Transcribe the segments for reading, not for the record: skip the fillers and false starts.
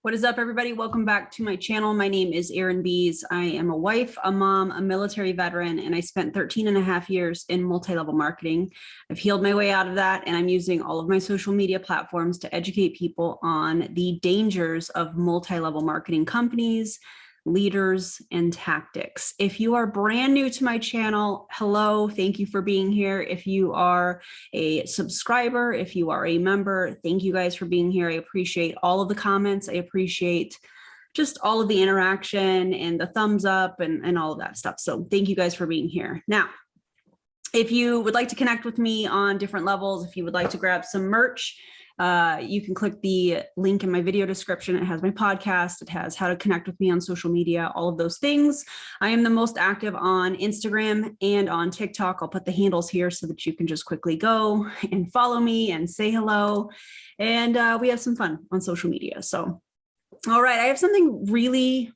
What is up, everybody? Welcome back to my channel. My name is Erin Bees. I am a wife, a mom, a military veteran, and I spent 13 and a half years in multi-level marketing. I've healed my way out of that, and I'm using all of my social media platforms to educate people on the dangers of multi-level marketing companies, leaders, and tactics. If you are brand new to my channel, hello, thank you for being here. If you are a subscriber, if you are a member, thank you guys for being here. I appreciate all of the comments. I appreciate just all of the interaction and the thumbs up and all of that stuff. So thank you guys for being here. Now, if you would like to connect with me on different levels, if you would like to grab some merch, you can click the link in my video description. It has my podcast. It has how to connect with me on social media, all of those things. I am the most active on Instagram and on TikTok. I'll put the handles here so that you can just quickly go and follow me and say hello. And we have some fun on social media. So, all right, I have something really,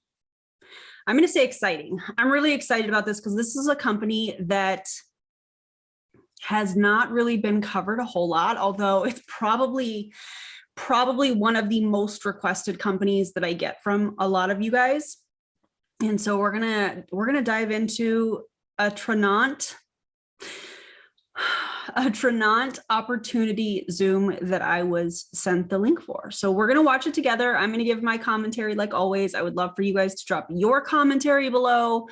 I'm going to say exciting. I'm really excited about this because this is a company that has not really been covered a whole lot, although it's probably one of the most requested companies that I get from a lot of you guys. And so we're gonna dive into a Tranont opportunity Zoom that I was sent the link for. So we're going to watch it together. I'm going to give my commentary like always. I would love for you guys to drop your commentary below.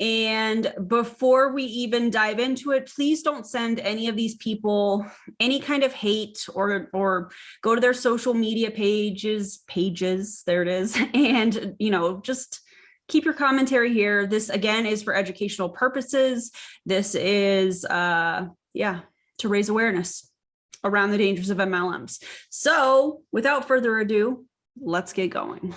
And before we even dive into it, please don't send any of these people any kind of hate or go to their social media pages, there it is. And, just keep your commentary here. This again is for educational purposes. This is, to raise awareness around the dangers of MLMs. So without further ado, let's get going.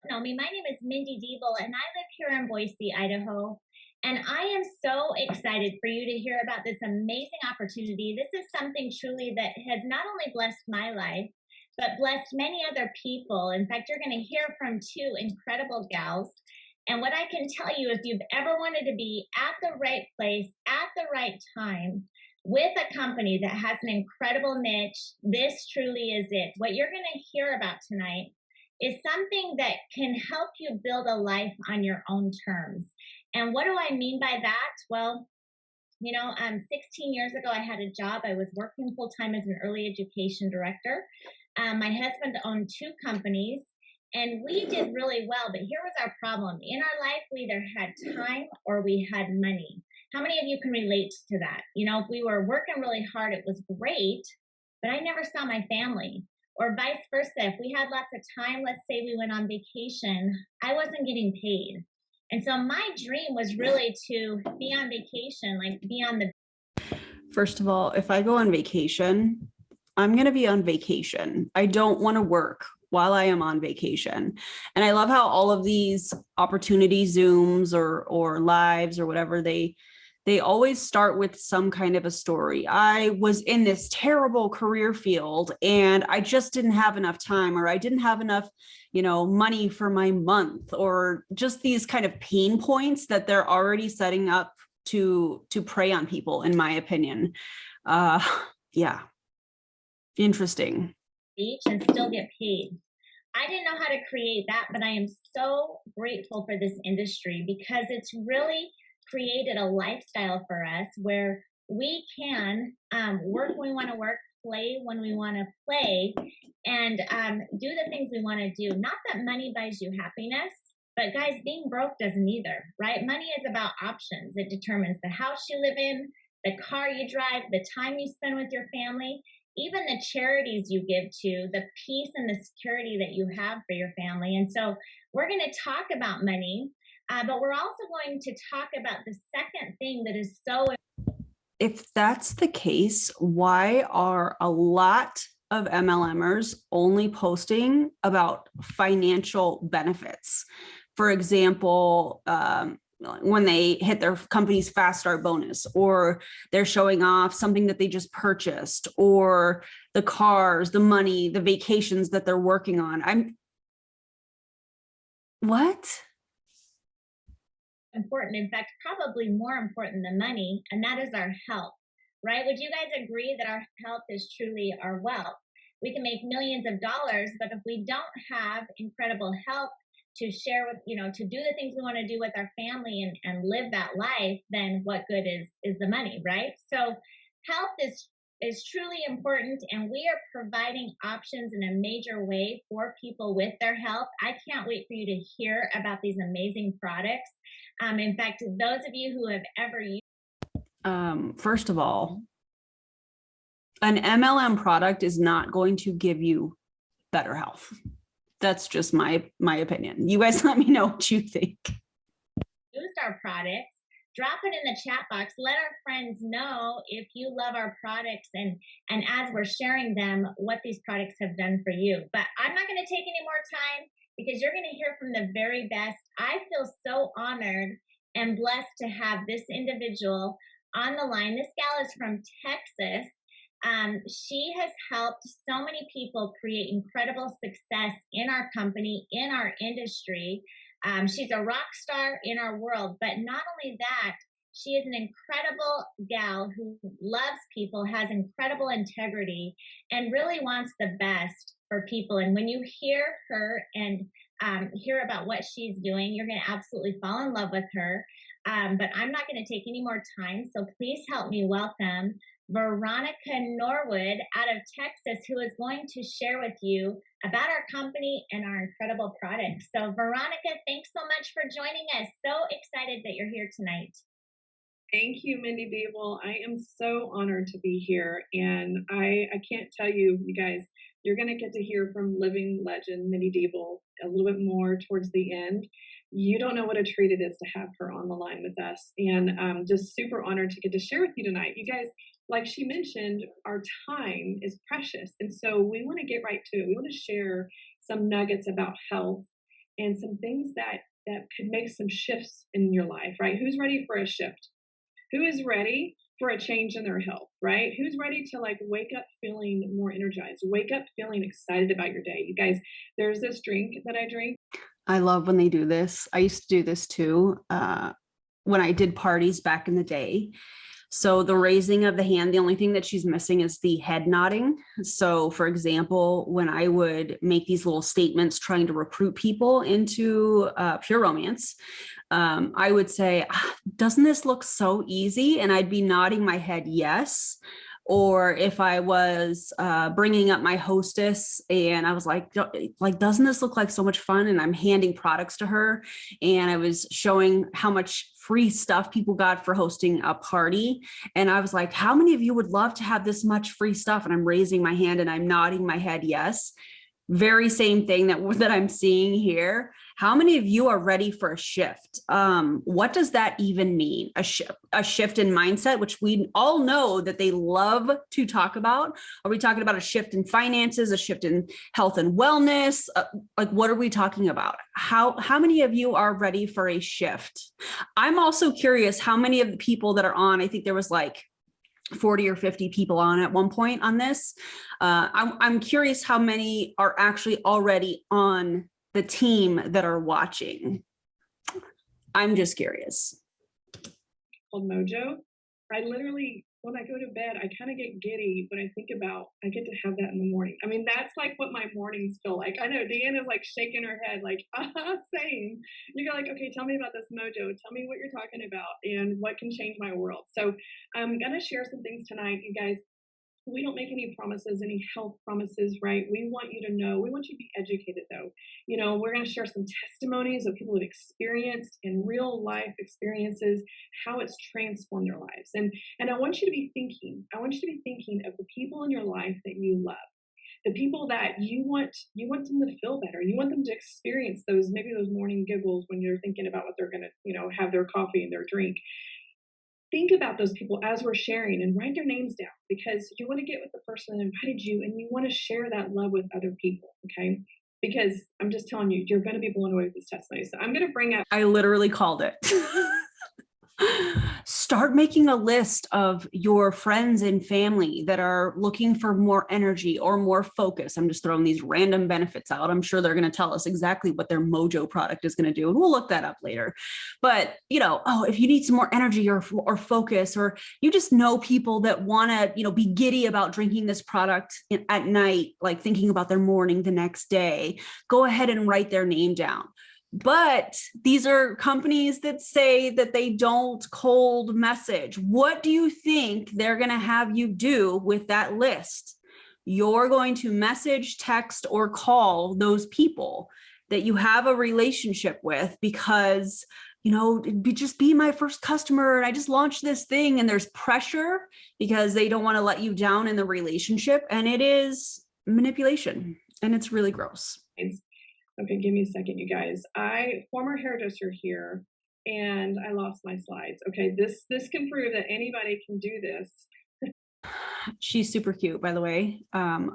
My name is Mindy Diebel, and I live here in Boise, Idaho. And I am so excited for you to hear about this amazing opportunity. This is something truly that has not only blessed my life, but blessed many other people. In fact, you're going to hear from two incredible gals. And what I can tell you, if you've ever wanted to be at the right place at the right time with a company that has an incredible niche, this truly is it. What you're going to hear about tonight is something that can help you build a life on your own terms. And what do I mean by that? Well, 16 years ago, I had a job. I was working full-time as an early education director. My husband owned two companies. And we did really well, but here was our problem. In our life, we either had time or we had money. How many of you can relate to that? If we were working really hard, it was great, but I never saw my family. Or vice versa, if we had lots of time, let's say we went on vacation, I wasn't getting paid. And so my dream was really to be on vacation, like be on the... First of all, if I go on vacation, I'm going to be on vacation. I don't want to work while I am on vacation. And I love how all of these opportunity Zooms or lives or whatever, they always start with some kind of a story. I was in this terrible career field and I just didn't have enough time, or I didn't have enough, money for my month, or just these kind of pain points that they're already setting up to prey on people, in my opinion. Yeah. Interesting. Beach and still get paid. I didn't know how to create that, but I am so grateful for this industry because it's really created a lifestyle for us where we can work when we want to work, play when we want to play, and do the things we want to do. Not that money buys you happiness, but guys, being broke doesn't either, right? Money is about options. It determines the house you live in, the car you drive, the time you spend with your family, even the charities you give to, the peace and the security that you have for your family. And so we're going to talk about money, but we're also going to talk about the second thing that is so... If that's the case, why are a lot of MLMers only posting about financial benefits? For example, when they hit their company's fast start bonus, or they're showing off something that they just purchased, or the cars, the money, the vacations that they're working on. What? Important, in fact, probably more important than money, and that is our health, right? Would you guys agree that our health is truly our wealth? We can make millions of dollars, but if we don't have incredible health to share with, to do the things we want to do with our family and live that life, then what good is the money, right? So health is truly important, and we are providing options in a major way for people with their health. I can't wait for you to hear about these amazing products. In fact, those of you who have ever used, first of all, an MLM product is not going to give you better health. That's just my opinion. You guys let me know what you think. Used our products, drop it in the chat box. Let our friends know if you love our products, and as we're sharing them, what these products have done for you. But I'm not going to take any more time, because you're going to hear from the very best. I feel so honored and blessed to have this individual on the line. This gal is from Texas. She has helped so many people create incredible success in our company, in our industry. She's a rock star in our world, but not only that, she is an incredible gal who loves people, has incredible integrity, and really wants the best for people. And when you hear her and hear about what she's doing, you're going to absolutely fall in love with her. But I'm not going to take any more time, so please help me welcome Veronica Norwood out of Texas, who is going to share with you about our company and our incredible products. So Veronica, thanks so much for joining us. So excited that you're here tonight. Thank you, Mindy Dable. I am so honored to be here. And I can't tell you, you guys, you're going to get to hear from living legend Mindy Dable a little bit more towards the end. You don't know what a treat it is to have her on the line with us. And just super honored to get to share with you tonight. You guys, like she mentioned, our time is precious. And so we want to get right to it. We want to share some nuggets about health and some things that could make some shifts in your life, right? Who's ready for a shift? Who is ready for a change in their health, right? Who's ready to wake up feeling more energized, wake up feeling excited about your day? You guys, there's this drink that I drink. I love when they do this. I used to do this too when I did parties back in the day. So the raising of the hand, the only thing that she's missing is the head nodding. So for example, when I would make these little statements trying to recruit people into pure romance, I would say, doesn't this look so easy? And I'd be nodding my head yes. Or if I was bringing up my hostess and I was like, doesn't this look like so much fun? And I'm handing products to her. And I was showing how much free stuff people got for hosting a party. And I was like, how many of you would love to have this much free stuff? And I'm raising my hand and I'm nodding my head yes. Very same thing that I'm seeing here. How many of you are ready for a shift? What does that even mean? A shift in mindset, which we all know that they love to talk about. Are we talking about a shift in finances, a shift in health and wellness? What are we talking about? How many of you are ready for a shift? I'm also curious how many of the people that are on, I think there was 40 or 50 people on at one point on this. I'm curious how many are actually already on the team that are watching. I'm just curious. Called Mojo. I literally, when I go to bed, I kind of get giddy when I think about I get to have that in the morning. I mean, that's what my mornings feel like. I know Deanna's shaking her head same. You go okay, tell me about this Mojo. Tell me what you're talking about and what can change my world. So I'm going to share some things tonight, you guys. We don't make any promises, any health promises, right? We want you to know, we want you to be educated though. We're going to share some testimonies of people who've experienced in real life experiences, how it's transformed their lives. And I want you to be thinking, of the people in your life that you love, the people that you want them to feel better. You want them to experience maybe those morning giggles when you're thinking about what they're going to, have their coffee and their drink. Think about those people as we're sharing and write their names down, because you want to get with the person that invited you and you want to share that love with other people. Okay. because I'm just telling you, you're going to be blown away with this testimony. So I'm going to bring up. I literally called it. Start making a list of your friends and family that are looking for more energy or more focus. I'm just throwing these random benefits out. I'm sure they're going to tell us exactly what their Mojo product is going to do, and we'll look that up later. But, if you need some more energy or focus, or you just know people that want to, be giddy about drinking this product at night, like thinking about their morning the next day, go ahead and write their name down. But these are companies that say that they don't cold message. What do you think they're going to have you do with that list? You're going to message, text, or call those people that you have a relationship with because, just be my first customer. And I just launched this thing, and there's pressure because they don't want to let you down in the relationship. And it is manipulation, and it's really gross. Okay, give me a second, you guys. Former hairdresser here, and I lost my slides. Okay, this can prove that anybody can do this. She's super cute, by the way. And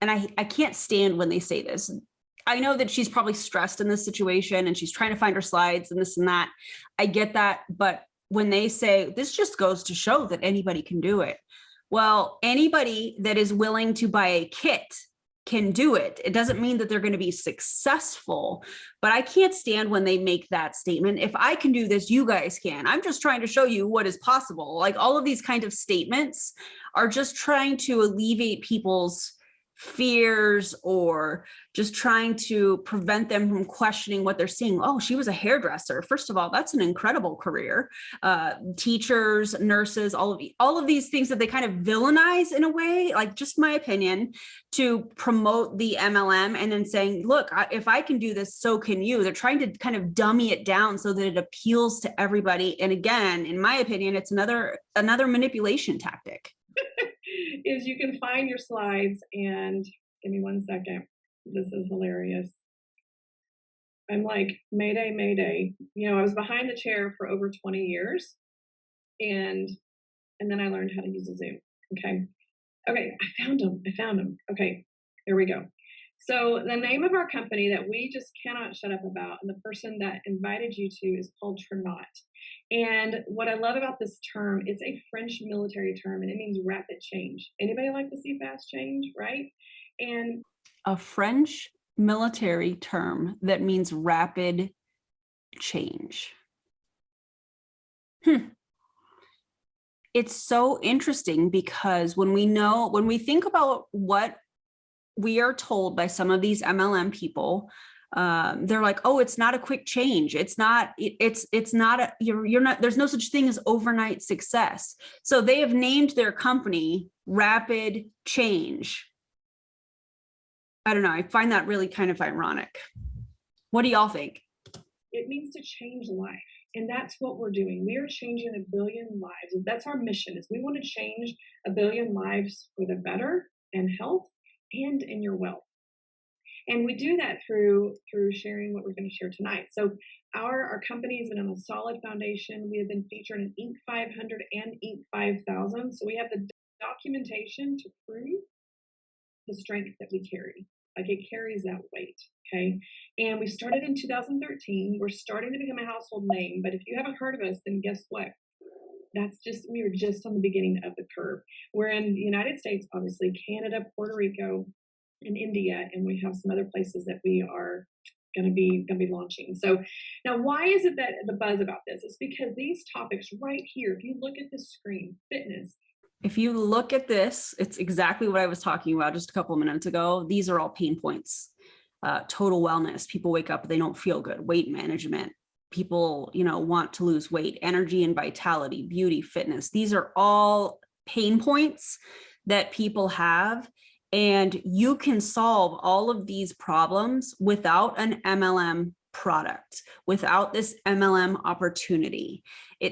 I can't stand when they say this. I know that she's probably stressed in this situation and she's trying to find her slides and this and that. I get that. But when they say this just goes to show that anybody can do it. Well, anybody that is willing to buy a kit can do it. It doesn't mean that they're going to be successful, but I can't stand when they make that statement. If I can do this, you guys can. I'm just trying to show you what is possible. Like all of these kind of statements are just trying to alleviate people's fears or just trying to prevent them from questioning what they're seeing. Oh, she was a hairdresser. First of all, that's an incredible career. Teachers, nurses, all of these things that they kind of villainize in a way, like just my opinion, to promote the MLM and then saying, look, if I can do this, so can you. They're trying to kind of dummy it down so that it appeals to everybody. And again, in my opinion, it's another manipulation tactic. Is you can find your slides, and give me 1 second. This is hilarious. I'm like, Mayday, Mayday. I was behind the chair for over 20 years, and then I learned how to use a Zoom. Okay, I found them. Okay, here we go. So the name of our company that we just cannot shut up about, and the person that invited you to, is called Trinaut. And what I love about this term, it's a French military term, and it means rapid change. Anybody like to see fast change, right? And a French military term that means rapid change. It's so interesting because when we think about what we are told by some of these MLM people, they're like, oh, it's not a quick change. It's not, you're not, there's no such thing as overnight success. So they have named their company Rapid Change. I don't know. I find that really kind of ironic. What do y'all think? It means to change life. And that's what we're doing. We are changing 1 billion lives. And that's our mission, is we want to change 1 billion lives for the better and health and in your wealth. And we do that through sharing what we're going to share tonight. So our company has been on a solid foundation. We have been featured in Inc. 500 and Inc. 5000. So we have the documentation to prove the strength that we carry. Like it carries that weight. Okay. And we started in 2013. We're starting to become a household name. But if you haven't heard of us, then guess what? We were just on the beginning of the curve. We're in the United States, obviously, Canada, Puerto Rico, and India, and we have some other places that we are going to be launching. So now, why is it that the buzz about this? It's because these topics right here, if you look at the screen, fitness. If you look at this, it's exactly what I was talking about just a couple of minutes ago. These are all pain points. Total wellness. People wake up, they don't feel good. Weight management. People, want to lose weight. Energy and vitality, beauty, fitness. These are all pain points that people have. And you can solve all of these problems without an MLM product, without this MLM opportunity.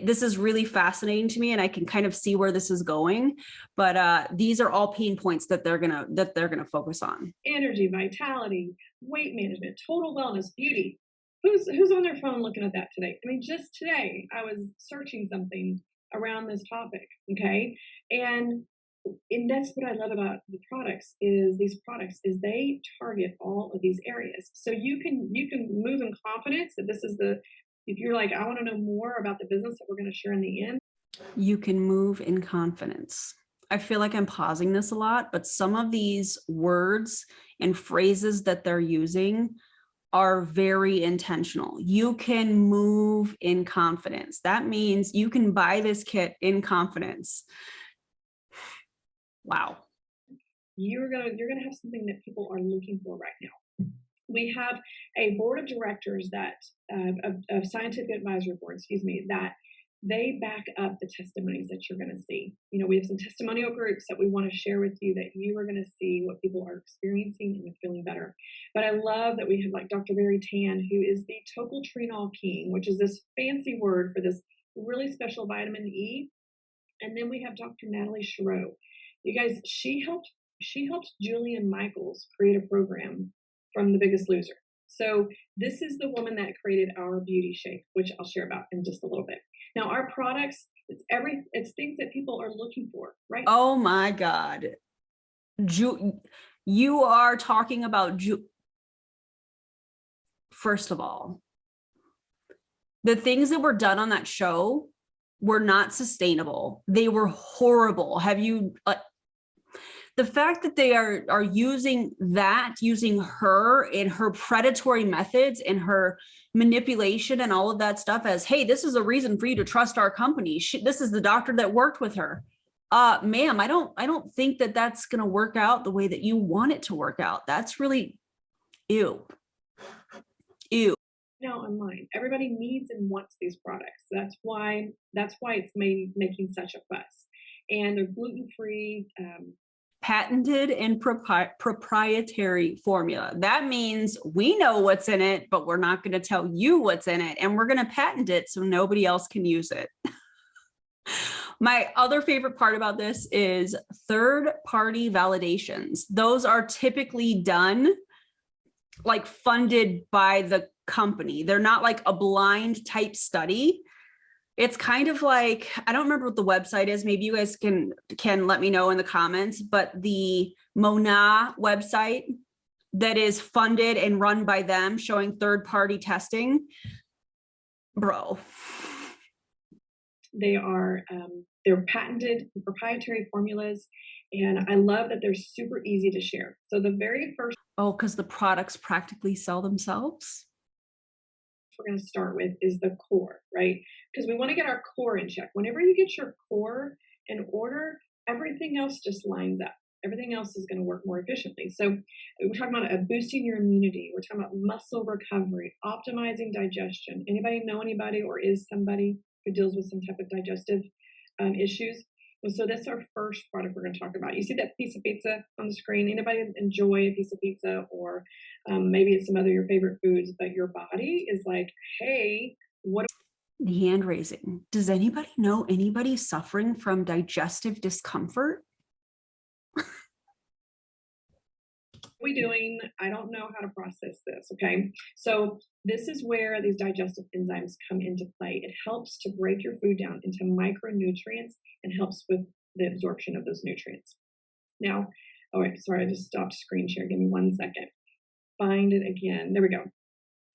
This is really fascinating to me, and I can kind of see where this is going. But these are all pain points that they're gonna focus on. Energy, vitality, weight management, total wellness, beauty. Who's on their phone looking at that today? I mean, just today I was searching something around this topic. Okay, and And that's what I love about the products is these products is they target all of these areas. So you can move in confidence that this is the, if you're like, I want to know more about the business that we're going to share in the end. You can move in confidence. I feel like I'm pausing this a lot, but some of these words and phrases that they're using are very intentional. You can move in confidence. That means you can buy this kit in confidence. Wow. You're gonna have something that people are looking for right now. We have a board of directors that of scientific advisory board, excuse me, that they back up the testimonies that you're going to see. You know, we have some testimonial groups that we want to share with you that you are going to see what people are experiencing and feeling better. But I love that we have like Dr. Very Tan, who is the total Trinaut king, which is this fancy word for this really special vitamin E. And then we have Dr. Natalie Chereau. You guys, she helped Julian Michaels create a program from The Biggest Loser. So this is the woman that created our beauty shake, which I'll share about in just a little bit. Now, our products, it's things that people are looking for, right? Oh my God. You are talking about, first of all, the things that were done on that show were not sustainable. They were horrible. Have you, the fact that they are using her in her predatory methods and her manipulation and all of that stuff as, hey, this is a reason for you to trust our company. This is the doctor that worked with her. Ma'am, I don't think that that's going to work out the way that you want it to work out. That's really ew. No, online. Everybody needs and wants these products. That's why it's making such a fuss. And they're gluten-free, patented and proprietary formula. That means we know what's in it, but we're not going to tell you what's in it, and we're going to patent it so nobody else can use it. My other favorite part about this is third-party validations. Those are typically done like funded by the company. They're not like a blind type study. It's kind of like, I don't remember what the website is. Maybe you guys can let me know in the comments, but the Mona website that is funded and run by them showing third-party testing, bro. They're patented proprietary formulas. And I love that they're super easy to share. So the very first. Oh, because the products practically sell themselves. We're going to start with is the core, right? Because we want to get our core in check. Whenever you get your core in order, everything else just lines up. Everything else is going to work more efficiently. So we're talking about boosting your immunity. We're talking about muscle recovery, optimizing digestion. Anybody know anybody or is somebody who deals with some type of digestive issues? And so that's our first product we're going to talk about. You see that piece of pizza on the screen? Anybody enjoy a piece of pizza, or maybe it's some other your favorite foods, but your body is like, hey, what? The hand raising. Does anybody know anybody suffering from digestive discomfort? What are we doing? I don't know how to process this. Okay. So this is where these digestive enzymes come into play. It helps to break your food down into micronutrients and helps with the absorption of those nutrients. Now, all right, sorry, I just stopped screen share. Give me 1 second. Find it again. There we go.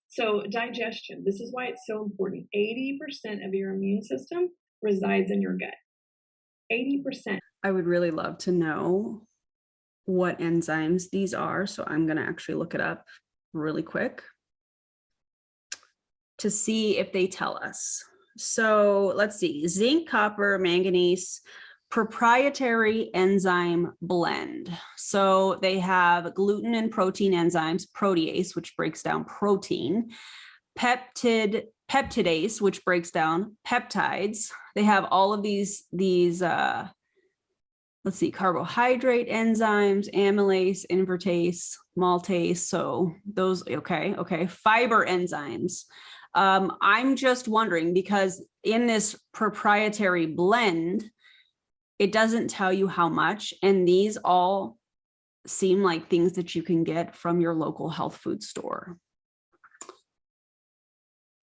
So digestion, this is why it's so important. 80% of your immune system resides in your gut. 80%. I would really love to know what enzymes these are. So I'm going to actually look it up really quick to see if they tell us. So let's see, zinc, copper, manganese, proprietary enzyme blend. So they have gluten and protein enzymes, protease, which breaks down protein, peptidase, which breaks down peptides. They have all of these let's see, carbohydrate enzymes, amylase, invertase, maltase. So those, okay. Fiber enzymes. I'm just wondering, because in this proprietary blend, it doesn't tell you how much, and these all seem like things that you can get from your local health food store.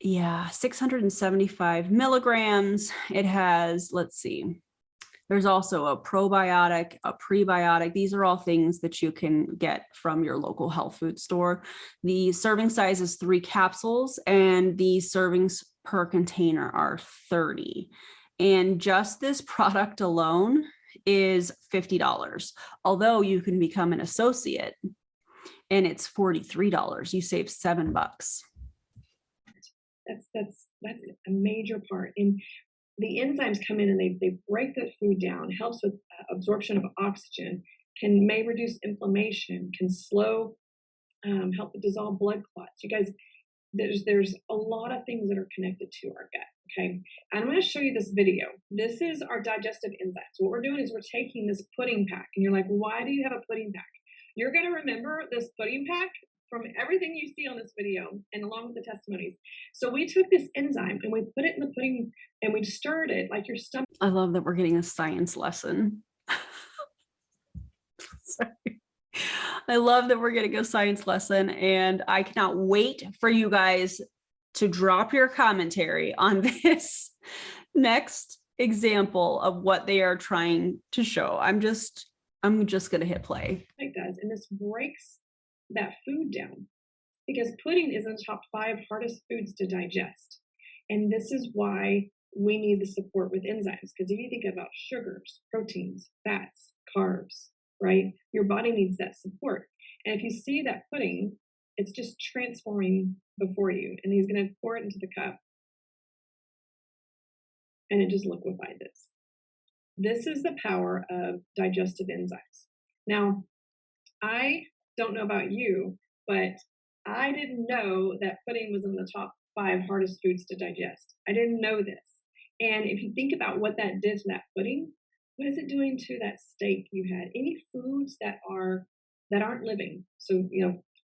Yeah, 675 milligrams. It has, let's see, There's also a probiotic, a prebiotic. These are all things that you can get from your local health food store. The serving size is 3 capsules, and the servings per container are 30. And just this product alone is $50. Although you can become an associate and it's $43. You save $7. That's a major part. And the enzymes come in and they break the food down, helps with absorption of oxygen, may reduce inflammation, can slow, help to dissolve blood clots. You guys, there's a lot of things that are connected to our gut. Okay, and I'm going to show you this video. This is our digestive enzymes. What we're doing is we're taking this pudding pack, and you're like, why do you have a pudding pack? You're going to remember this pudding pack from everything you see on this video and along with the testimonies. So we took this enzyme and we put it in the pudding and we stirred it like your stomach. I love that we're getting a science lesson. Sorry. I love that we're getting a science lesson, and I cannot wait for you guys to drop your commentary on this next example of what they are trying to show. I'm just going to hit play. It does, and this breaks that food down because pudding is in the top 5 hardest foods to digest. And this is why we need the support with enzymes. Because if you think about sugars, proteins, fats, carbs, right? Your body needs that support. And if you see that pudding, it's just transforming before you. And he's going to pour it into the cup. And it just liquefied this. This is the power of digestive enzymes. Now, I don't know about you, but I didn't know that pudding was in the top 5 hardest foods to digest. I didn't know this. And if you think about what that did to that pudding, what is it doing to that steak you had? Any foods that aren't living. So,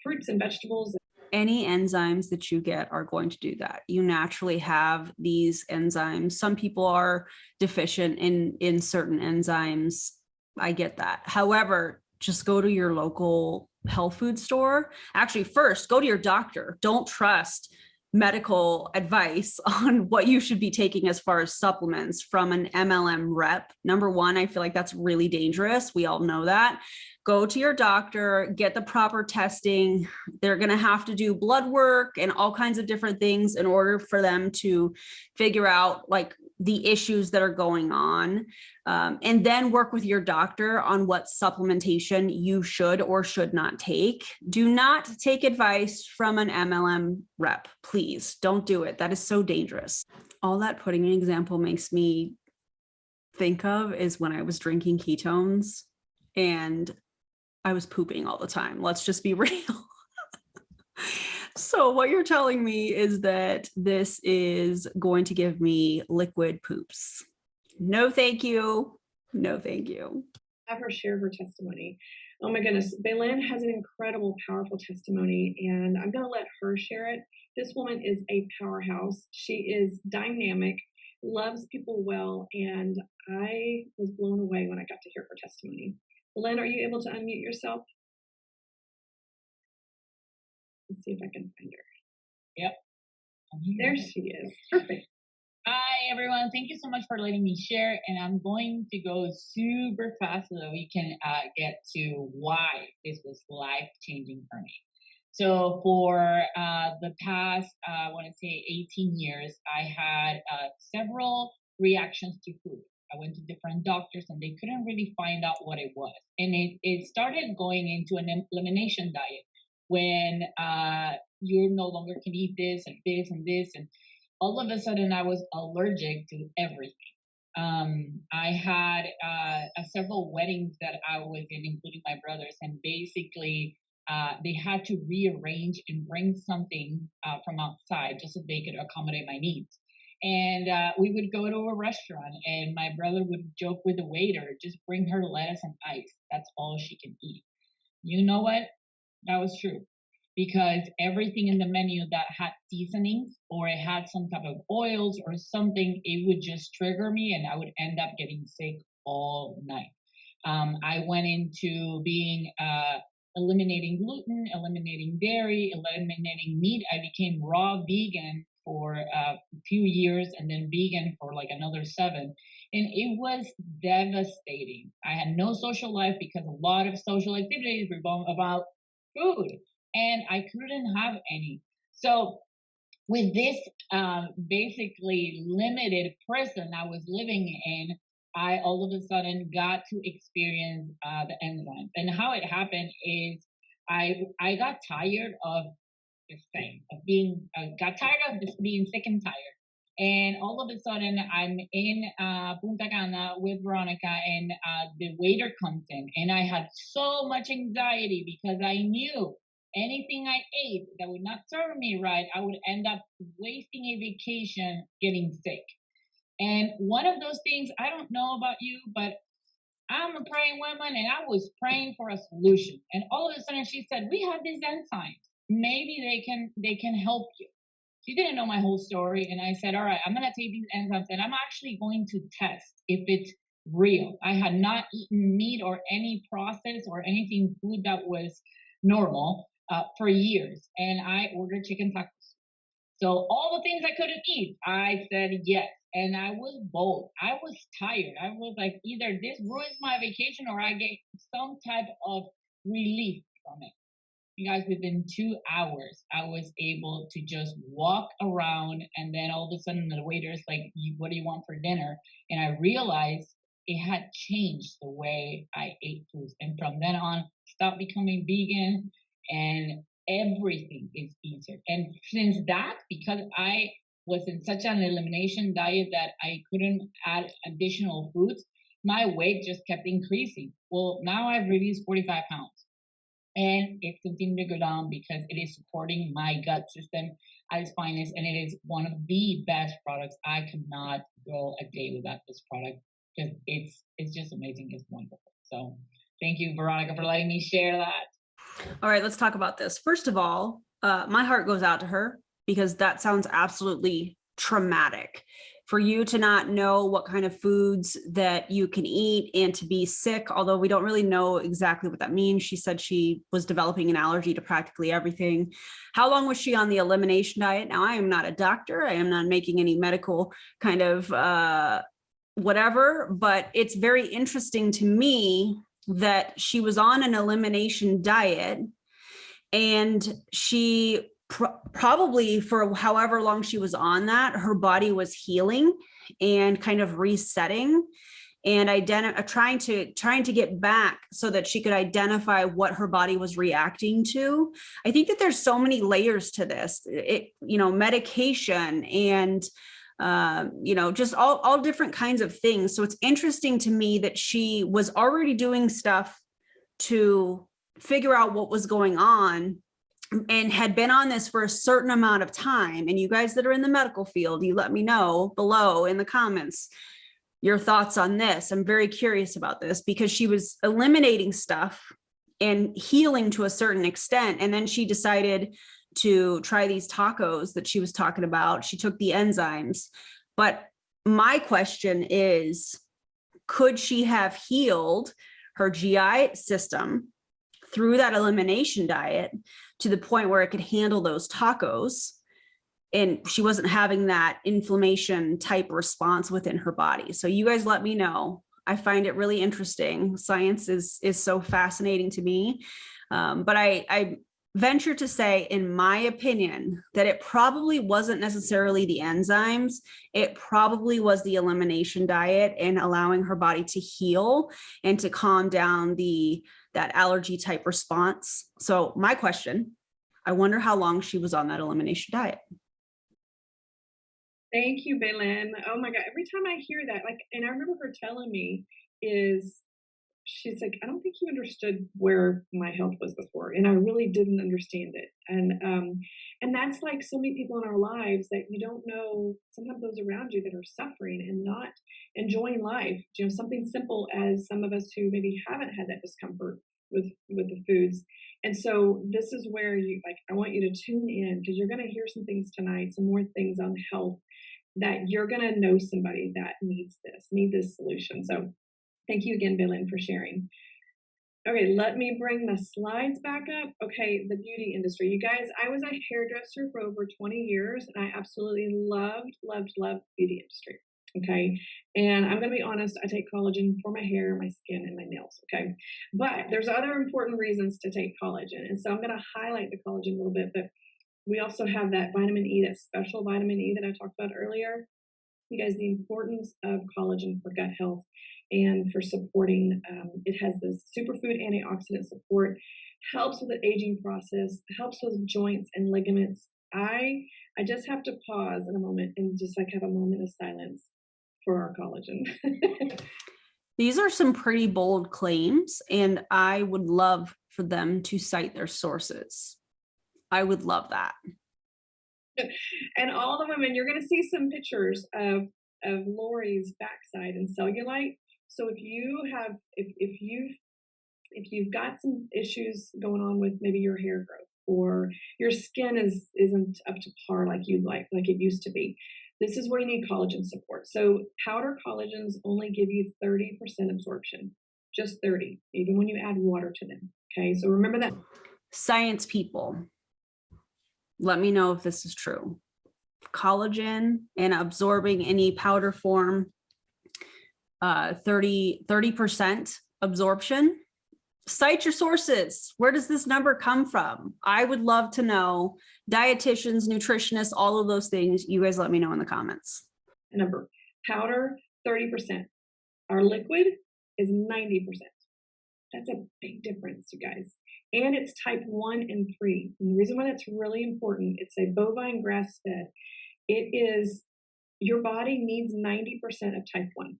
fruits and vegetables. Any enzymes that you get are going to do that. You naturally have these enzymes. Some people are deficient in certain enzymes. I get that. However, just go to your local health food store. Actually, first, go to your doctor. Don't trust medical advice on what you should be taking as far as supplements from an MLM rep. Number one, I feel like that's really dangerous. We all know that. Go to your doctor, get the proper testing. They're going to have to do blood work and all kinds of different things in order for them to figure out like the issues that are going on. And then work with your doctor on what supplementation you should or should not take. Do not take advice from an MLM rep. Please don't do it. That is so dangerous. All that pudding example makes me think of is when I was drinking ketones and I was pooping all the time. Let's just be real. So what you're telling me is that this is going to give me liquid poops. No, thank you. No, thank you. Have her share her testimony. Oh my goodness. Velen has an incredible, powerful testimony, and I'm going to let her share it. This woman is a powerhouse. She is dynamic, loves people well, and I was blown away when I got to hear her testimony. Velen, are you able to unmute yourself? Let's see if I can find her. Yep. There she is. Perfect. Hi, everyone. Thank you so much for letting me share. And I'm going to go super fast so that we can get to why this was life-changing for me. So for the past, I want to say 18 years, I had several reactions to food. I went to different doctors and they couldn't really find out what it was. And it started going into an elimination diet when you no longer can eat this and this and this. And all of a sudden I was allergic to everything. I had several weddings that I was in, including my brother's, and basically they had to rearrange and bring something from outside just so they could accommodate my needs. And we would go to a restaurant and my brother would joke with the waiter, just bring her lettuce and ice. That's all she can eat. You know what? That was true. Because everything in the menu that had seasonings or it had some type of oils or something, it would just trigger me and I would end up getting sick all night. I went into being eliminating gluten, eliminating dairy, eliminating meat. I became raw vegan for a few years and then vegan for like another 7. And it was devastating. I had no social life because a lot of social activities revolve about food, and I couldn't have any. So with this basically limited prison I was living in, I all of a sudden got to experience the enzymes. And how it happened is I got tired of this thing of being got tired of just being sick and tired. And all of a sudden, I'm in Punta Cana with Veronica, and the waiter comes in, and I had so much anxiety because I knew anything I ate that would not serve me right, I would end up wasting a vacation getting sick. And one of those things, I don't know about you, but I'm a praying woman, and I was praying for a solution. And all of a sudden, she said, "We have these enzymes. Maybe they can help you." She didn't know my whole story, and I said, "All right, I'm gonna take these enzymes, and I'm actually going to test if it's real." I had not eaten meat or any processed or anything food that was normal for years, and I ordered chicken tacos. So all the things I couldn't eat, I said yes. And I was bold. I was tired. I was like, either this ruins my vacation or I get some type of relief from it. You guys, within 2 hours, I was able to just walk around, and then all of a sudden the waiter's like, "What do you want for dinner?" And I realized it had changed the way I ate food. And from then on, stopped becoming vegan, and everything is easier. And since that, because I was in such an elimination diet that I couldn't add additional foods, my weight just kept increasing. Well, now I've reduced 45 pounds. And it's continuing to go down because it is supporting my gut system at its finest, and it is one of the best products. I could not go a day without this product because it's just amazing. It's wonderful. So thank you, Veronica, for letting me share that. All right, let's talk about this. First of all, my heart goes out to her because that sounds absolutely traumatic. For you to not know what kind of foods that you can eat and to be sick, although we don't really know exactly what that means. She said she was developing an allergy to practically everything. How long was she on the elimination diet? Now, I am not a doctor. I am not making any medical kind of whatever, but it's very interesting to me that she was on an elimination diet, and she probably for however long she was on that, her body was healing and kind of resetting and trying to get back so that she could identify what her body was reacting to. I think that there's so many layers to this, medication and just all different kinds of things. So it's interesting to me that she was already doing stuff to figure out what was going on and had been on this for a certain amount of time. And you guys that are in the medical field, you let me know below in the comments your thoughts on this. I'm very curious about this because she was eliminating stuff and healing to a certain extent. And then she decided to try these tacos that she was talking about. She took the enzymes. But my question is, could she have healed her GI system through that elimination diet to the point where it could handle those tacos and she wasn't having that inflammation type response within her body? So you guys let me know. I find it really interesting. Science is so fascinating to me. But I venture to say, in my opinion, that it probably wasn't necessarily the enzymes. It probably was the elimination diet and allowing her body to heal and to calm down that allergy type response. So my question, I wonder how long she was on that elimination diet. Thank you, Velen. Oh my God. Every time I hear that, and I remember her telling me she's like, "I don't think you understood where my health was before." And I really didn't understand it. And that's like so many people in our lives that you don't know, sometimes those around you that are suffering and not enjoying life. Something simple as some of us who maybe haven't had that discomfort with the foods. And so this is where I want you to tune in, because you're going to hear some things tonight, some more things on health that you're going to know somebody that need this solution. So thank you again, Velen, for sharing. Okay, let me bring the slides back up. Okay, the beauty industry. You guys, I was a hairdresser for over 20 years and I absolutely loved beauty industry. Okay, and I'm gonna be honest, I take collagen for my hair, my skin, and my nails. Okay, but there's other important reasons to take collagen. And so I'm gonna highlight the collagen a little bit, but we also have that vitamin E, that special vitamin E that I talked about earlier. You guys, the importance of collagen for gut health and for supporting, it has this superfood antioxidant support, helps with the aging process, helps with joints and ligaments. I just have to pause in a moment and just like have a moment of silence for our collagen. These are some pretty bold claims, and I would love for them to cite their sources. I would love that. And all the women, you're going to see some pictures of Lori's backside and cellulite. So if you've got some issues going on with maybe your hair growth or your skin isn't up to par like you'd like it used to be, this is where you need collagen support. So powder collagens only give you 30% absorption, just 30, even when you add water to them. Okay, so remember that. Science people, let me know if this is true. Collagen and absorbing any powder form, 30% absorption. Cite your sources. Where does this number come from? I would love to know. Dietitians, nutritionists, all of those things. You guys let me know in the comments. Number, powder, 30%. Our liquid is 90%. That's a big difference, you guys. And it's type 1 and 3. And the reason why that's really important, it's a bovine grass-fed. It is, your body needs 90% of type 1.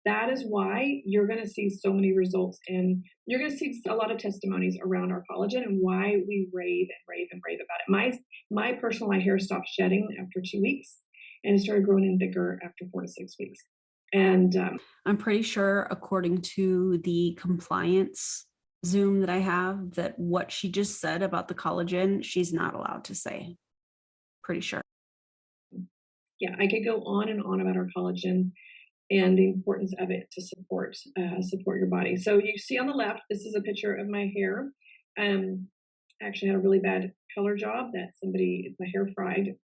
That is why you're going to see so many results, and you're going to see a lot of testimonies around our collagen and why we rave about it. My personal hair stopped shedding after 2 weeks, and it started growing in bigger after 4 to 6 weeks. And I'm pretty sure, according to the compliance Zoom that I have, that what she just said about the collagen, she's not allowed to say. Pretty sure. Yeah, I could go on and on about our collagen and the importance of it to support your body. So you see on the left, this is a picture of my hair. I actually had a really bad color job that my hair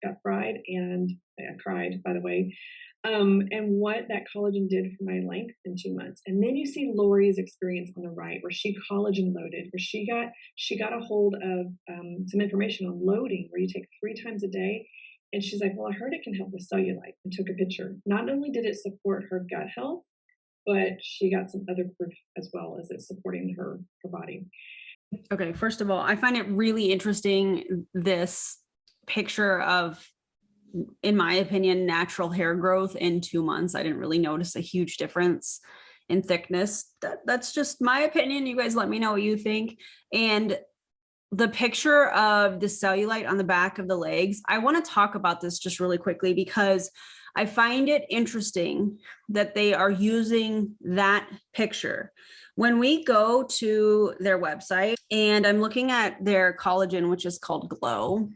got fried, and I cried, by the way. And what that collagen did for my length in 2 months. And then you see Lori's experience on the right, where she collagen loaded, where she got a hold of some information on loading, where you take 3 times a day. And she's like, well, I heard it can help with cellulite, and took a picture. Not only did it support her gut health, but she got some other proof as well as it's supporting her body. Okay, first of all, I find it really interesting, this picture of, in my opinion, natural hair growth in 2 months. I didn't really notice a huge difference in thickness. That's just my opinion. You guys let me know what you think. And the picture of the cellulite on the back of the legs, I want to talk about this just really quickly, because I find it interesting that they are using that picture. When we go to their website, and I'm looking at their collagen, which is called Glow,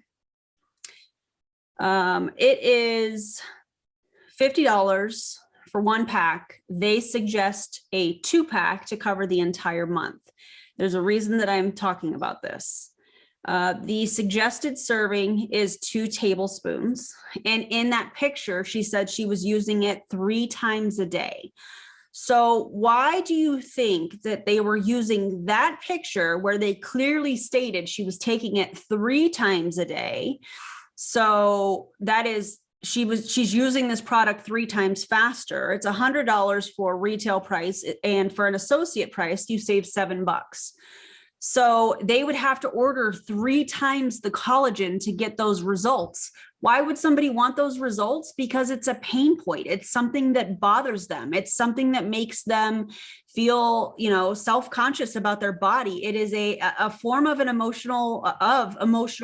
it is $50 for 1 pack. They suggest a 2-pack to cover the entire month. There's a reason that I'm talking about this. The suggested serving is 2 tablespoons. And in that picture, she said she was using it 3 times a day. So why do you think that they were using that picture where they clearly stated she was taking it 3 times a day? So that is, she's using this product 3 times faster. It's $100 for retail price, and for an associate price, you save $7. So they would have to order 3 times the collagen to get those results. Why would somebody want those results? Because it's a pain point. It's something that bothers them. It's something that makes them feel, self-conscious about their body. It is a form of emotional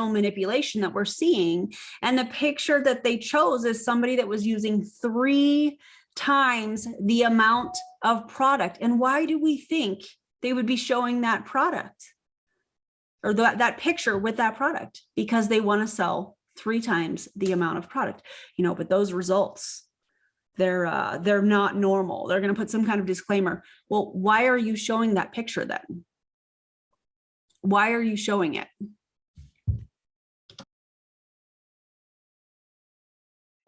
manipulation that we're seeing. And the picture that they chose is somebody that was using 3 times the amount of product. And why do we think they would be showing that product or that picture with that product? Because they want to sell 3 times the amount of product, but those results, they're not normal. They're going to put some kind of disclaimer. Well, why are you showing that picture then? Why are you showing it?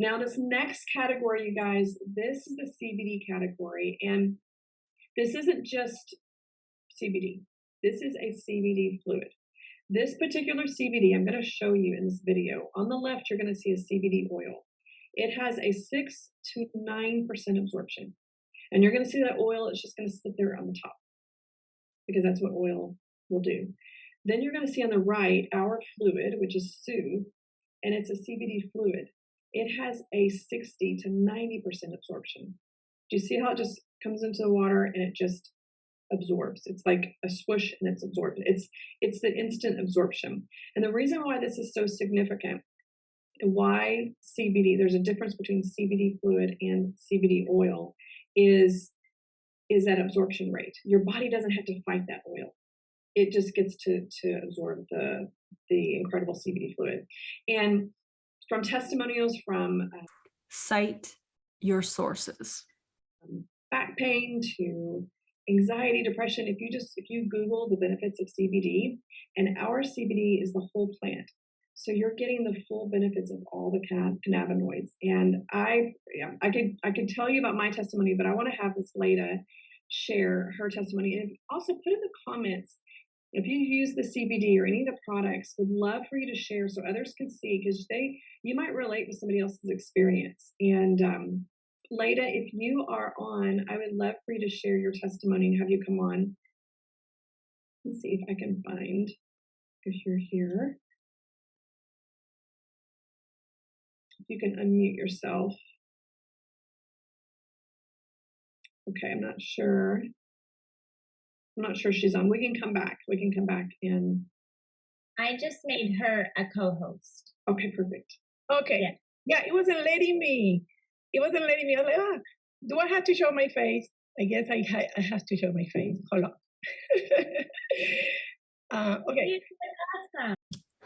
Now, this next category, you guys, this is the CBD category, and this isn't just CBD. This is a CBD fluid. This particular CBD, I'm going to show you in this video. On the left, you're going to see a CBD oil. It has a 6 to 9% absorption. And you're going to see that oil is just going to sit there on the top because that's what oil will do. Then you're going to see on the right, our fluid, which is Soothe, and it's a CBD fluid. It has a 60 to 90% absorption. Do you see how it just comes into the water and it just absorbs? It's like a swoosh and it's absorbed. It's the instant absorption. And the reason why this is so significant and why CBD, there's a difference between CBD fluid and CBD oil, is that absorption rate. Your body doesn't have to fight that oil. It just gets to absorb the incredible CBD fluid. And from testimonials from cite your sources. Back pain to anxiety, depression. If you Google the benefits of CBD, and our CBD is the whole plant, so you're getting the full benefits of all the cannabinoids. And I could tell you about my testimony, but I want to have this Leia share her testimony, and also put in the comments if you use the CBD or any of the products. Would love for you to share so others can see, because you might relate to somebody else's experience. And Leia, if you are on, I would love for you to share your testimony and have you come on. Let's see if I can find, if you're here. You can unmute yourself. Okay, I'm not sure she's on. We can come back and. I just made her a co-host. Okay, perfect. Okay. Yeah, it wasn't letting me. I was like, do I have to show my face? I guess I have to show my face. Hold on. Okay.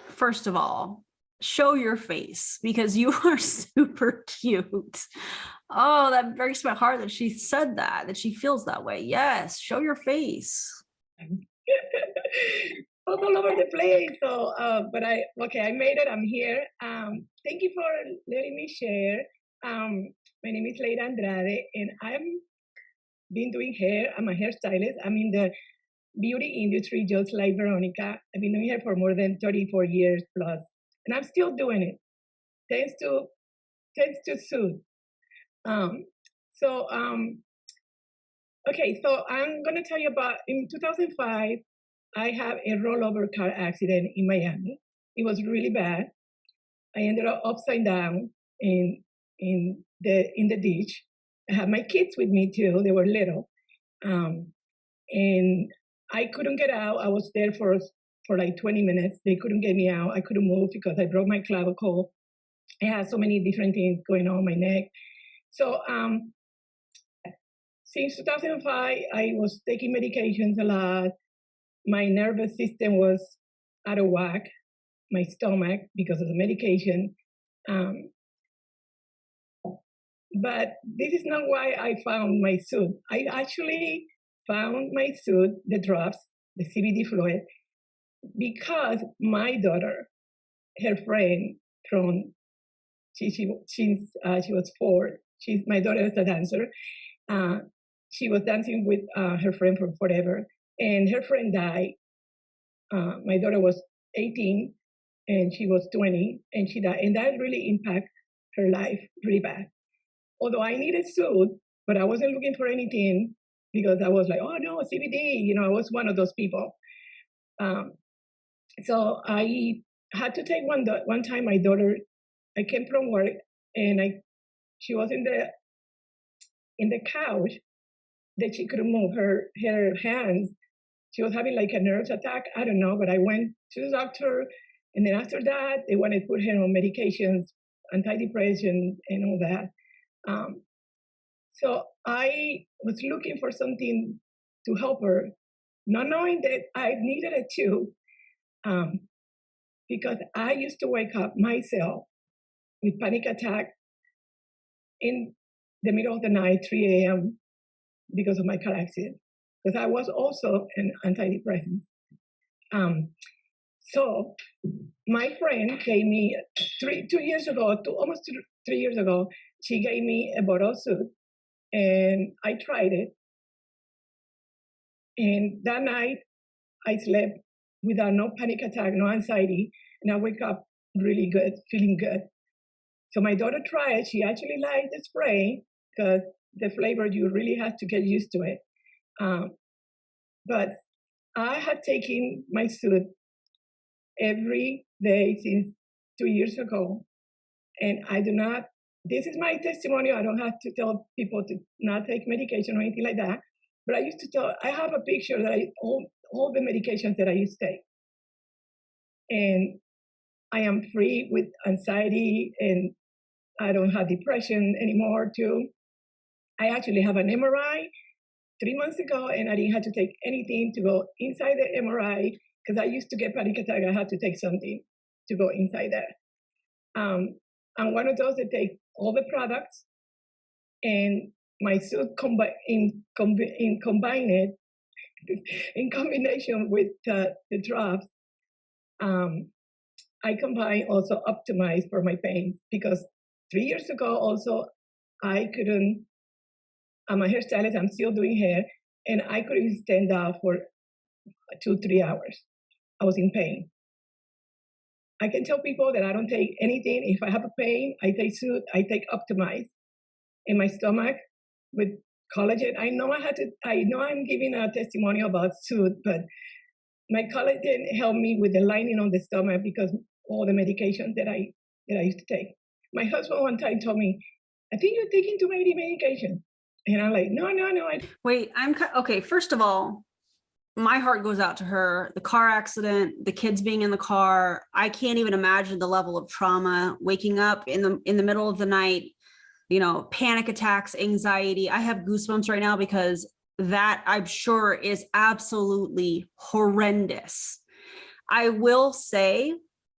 First of all, show your face, because you are super cute. Oh, that breaks my heart that she said that she feels that way. Yes, show your face. All over the place. So, but I made it. I'm here. Thank you for letting me share. My name is Leia Andrade, and I've been doing hair. I'm a hairstylist. I'm in the beauty industry, just like Veronica. I've been doing hair for more than 34 years plus, and I'm still doing it. Thanks to Soothe. Okay, so I'm gonna tell you about, in 2005, I had a rollover car accident in Miami. It was really bad. I ended up upside down in the ditch. I had my kids with me too. They were little, and I couldn't get out. I was there for like 20 minutes. They couldn't get me out. I couldn't move because I broke my clavicle. I had so many different things going on my neck. So since 2005, I was taking medications a lot. My nervous system was out of whack, my stomach, because of the medication. But this is not why I found my Soothe. I actually found my Soothe, the drops, the CBD fluid, because my daughter, her friend from, she was 4. My daughter is a dancer. She was dancing with her friend from forever, and her friend died. My daughter was 18, and she was 20, and she died, and that really impacted her life really bad. Although I needed Soothe, but I wasn't looking for anything because I was like, oh no, CBD. I was one of those people. So I had to take one time my daughter. I came from work, and she was in the couch that she couldn't move her hands. She was having like a nerve attack. I don't know, but I went to the doctor, and then after that, they wanted to put her on medications, antidepressant, and all that. So I was looking for something to help her, not knowing that I needed it too, because I used to wake up myself with panic attack. And the middle of the night, 3 a.m., because of my car accident, because I was also an antidepressant. So my friend gave me 2 years ago, almost 3 years ago, she gave me a bottle of soup, and I tried it. And that night, I slept without no panic attack, no anxiety, and I wake up really good, feeling good. So my daughter tried it. She actually liked the spray because the flavor, you really have to get used to it. But I had taken my soup every day since 2 years ago, and I do not, this is my testimonial. I don't have to tell people to not take medication or anything like that. But I used to tell, I have a picture that all the medications that I used to take. And I am free with anxiety, and I don't have depression anymore too. I actually have an MRI 3 months ago, and I didn't have to take anything to go inside the MRI because I used to get panic attack. I had to take something to go inside there. I'm one of those that take all the products, and my soup in combination with the drops. I combine also Optimize for my pain because 3 years ago also I couldn't. I'm a hairstylist. I'm still doing hair, and I couldn't stand up for 2-3 hours. I was in pain. I can tell people that I don't take anything. If I have a pain, I take soup. I take Optimize in my stomach with collagen. I know I'm giving a testimonial about soup, but my collagen helped me with the lining on the stomach because all the medications that I used to take. My husband one time told me, "I think you're taking too many medications." And I'm like, no. Wait, okay. First of all, my heart goes out to her. The car accident, the kids being in the car. I can't even imagine the level of trauma, waking up in the middle of the night, panic attacks, anxiety. I have goosebumps right now because that I'm sure is absolutely horrendous. I will say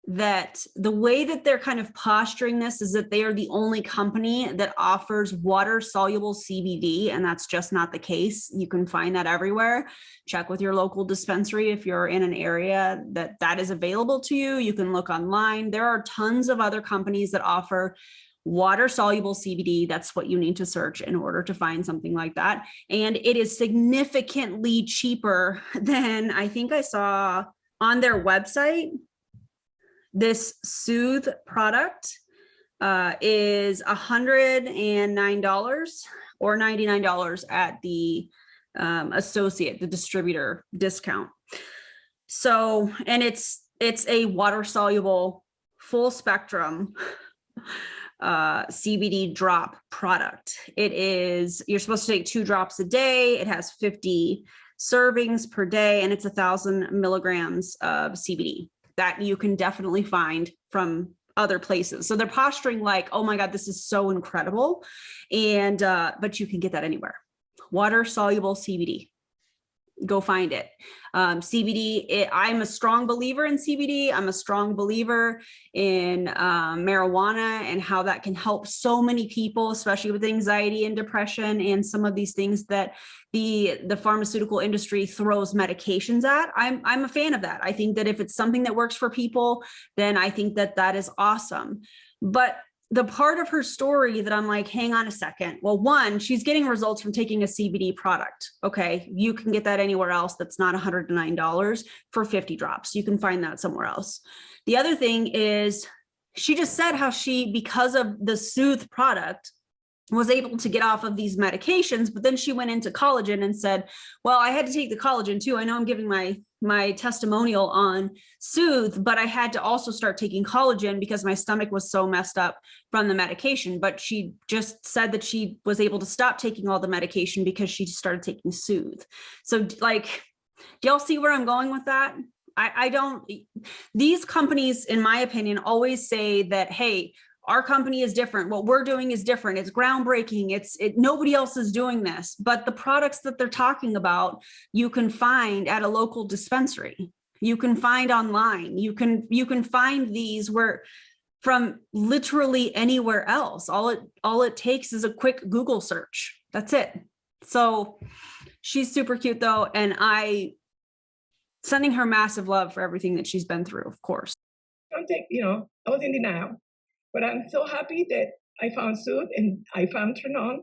that the way that they're kind of posturing this is that they are the only company that offers water soluble CBD, and that's just not the case. You can find that everywhere. Check with your local dispensary if you're in an area that is available to you. You can look online. There are tons of other companies that offer water soluble CBD. That's what you need to search in order to find something like that. And it is significantly cheaper than I think I saw on their website. This Soothe product is $109 or $99 at the the distributor discount. So, and it's a water soluble, full spectrum CBD drop product. You're supposed to take 2 drops a day. It has 50 servings per day, and it's 1,000 milligrams of CBD that you can definitely find from other places. So they're posturing like, oh my God, this is so incredible. And, but you can get that anywhere. Water soluble CBD. Go find it. CBD, I'm a strong believer in CBD. I'm a strong believer in marijuana and how that can help so many people, especially with anxiety and depression and some of these things that the pharmaceutical industry throws medications at. I'm a fan of that. I think that if it's something that works for people, then I think that is awesome. But the part of her story that I'm like, hang on a second. Well, one, she's getting results from taking a CBD product. Okay. You can get that anywhere else. That's not $109 for 50 drops. You can find that somewhere else. The other thing is she just said how because of the Soothe product, was able to get off of these medications, but then she went into collagen and said, well, I had to take the collagen too. I know I'm giving my testimonial on Soothe, but I had to also start taking collagen because my stomach was so messed up from the medication. But she just said that she was able to stop taking all the medication because she started taking Soothe. So like, do y'all see where I'm going with that? These companies, in my opinion, always say that, hey, our company is different. What we're doing is different. It's groundbreaking. Nobody else is doing this, but the products that they're talking about, you can find at a local dispensary. You can find online. You can find these where from literally anywhere else. All it takes is a quick Google search. That's it. So she's super cute though. And sending her massive love for everything that she's been through, of course. Don't take, I was in denial, but I'm so happy that I found Sud and I found Tranont.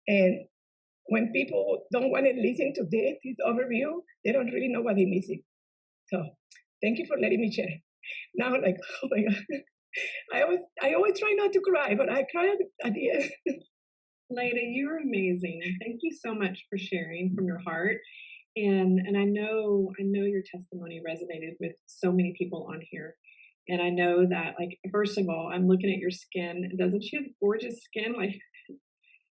And when people don't want to listen to this overview, they don't really know what they're missing. So thank you for letting me share. Now, like, oh my God. I always try not to cry, but I cry at the end. Leia, you're amazing. Thank you so much for sharing from your heart. And I know your testimony resonated with so many people on here. And I know that, like, first of all, I'm looking at your skin. Doesn't she have gorgeous skin? Like,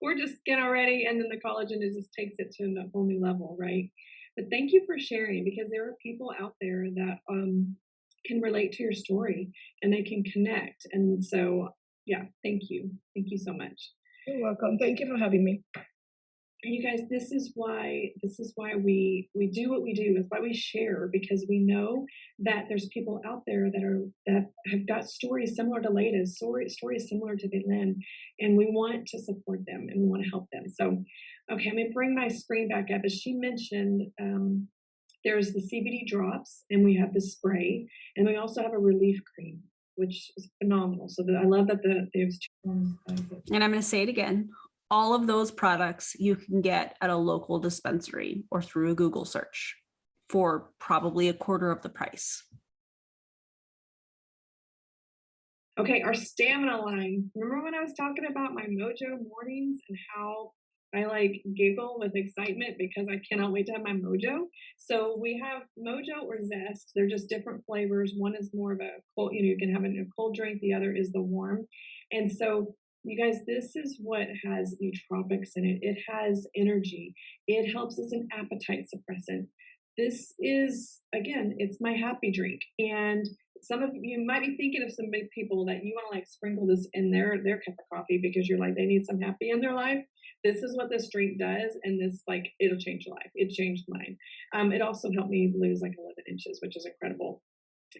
gorgeous skin already. And then the collagen, it just takes it to a whole new level, right? But thank you for sharing, because there are people out there that can relate to your story and they can connect. And so, yeah, thank you. Thank you so much. You're welcome. Thank you for having me. And you guys, this is why we do what we do. It's why we share, because we know that there's people out there that have got stories similar to Leia's, stories similar to Velen, and we want to support them and we want to help them. So, okay, I'm gonna bring my screen back up. As she mentioned, there's the CBD drops, and we have the spray, and we also have a relief cream, which is phenomenal. So I love that there's two forms. And I'm going to say it again. All of those products you can get at a local dispensary or through a Google search for probably a quarter of the price. Okay, our stamina line. Remember when I was talking about my Mojo mornings and how I like giggle with excitement because I cannot wait to have my Mojo? So we have Mojo or Zest. They're just different flavors. One is more of a cold, you can have it in a cold drink. The other is the warm. And so you guys, this is what has nootropics in it. It has energy. It helps as an appetite suppressant. This is, again, it's my happy drink. And some of you might be thinking of some big people that you want to like sprinkle this in their cup of coffee because you're like, they need some happy in their life. This is what this drink does. And this, like, it'll change your life. It changed mine. It also helped me lose like 11 inches, which is incredible.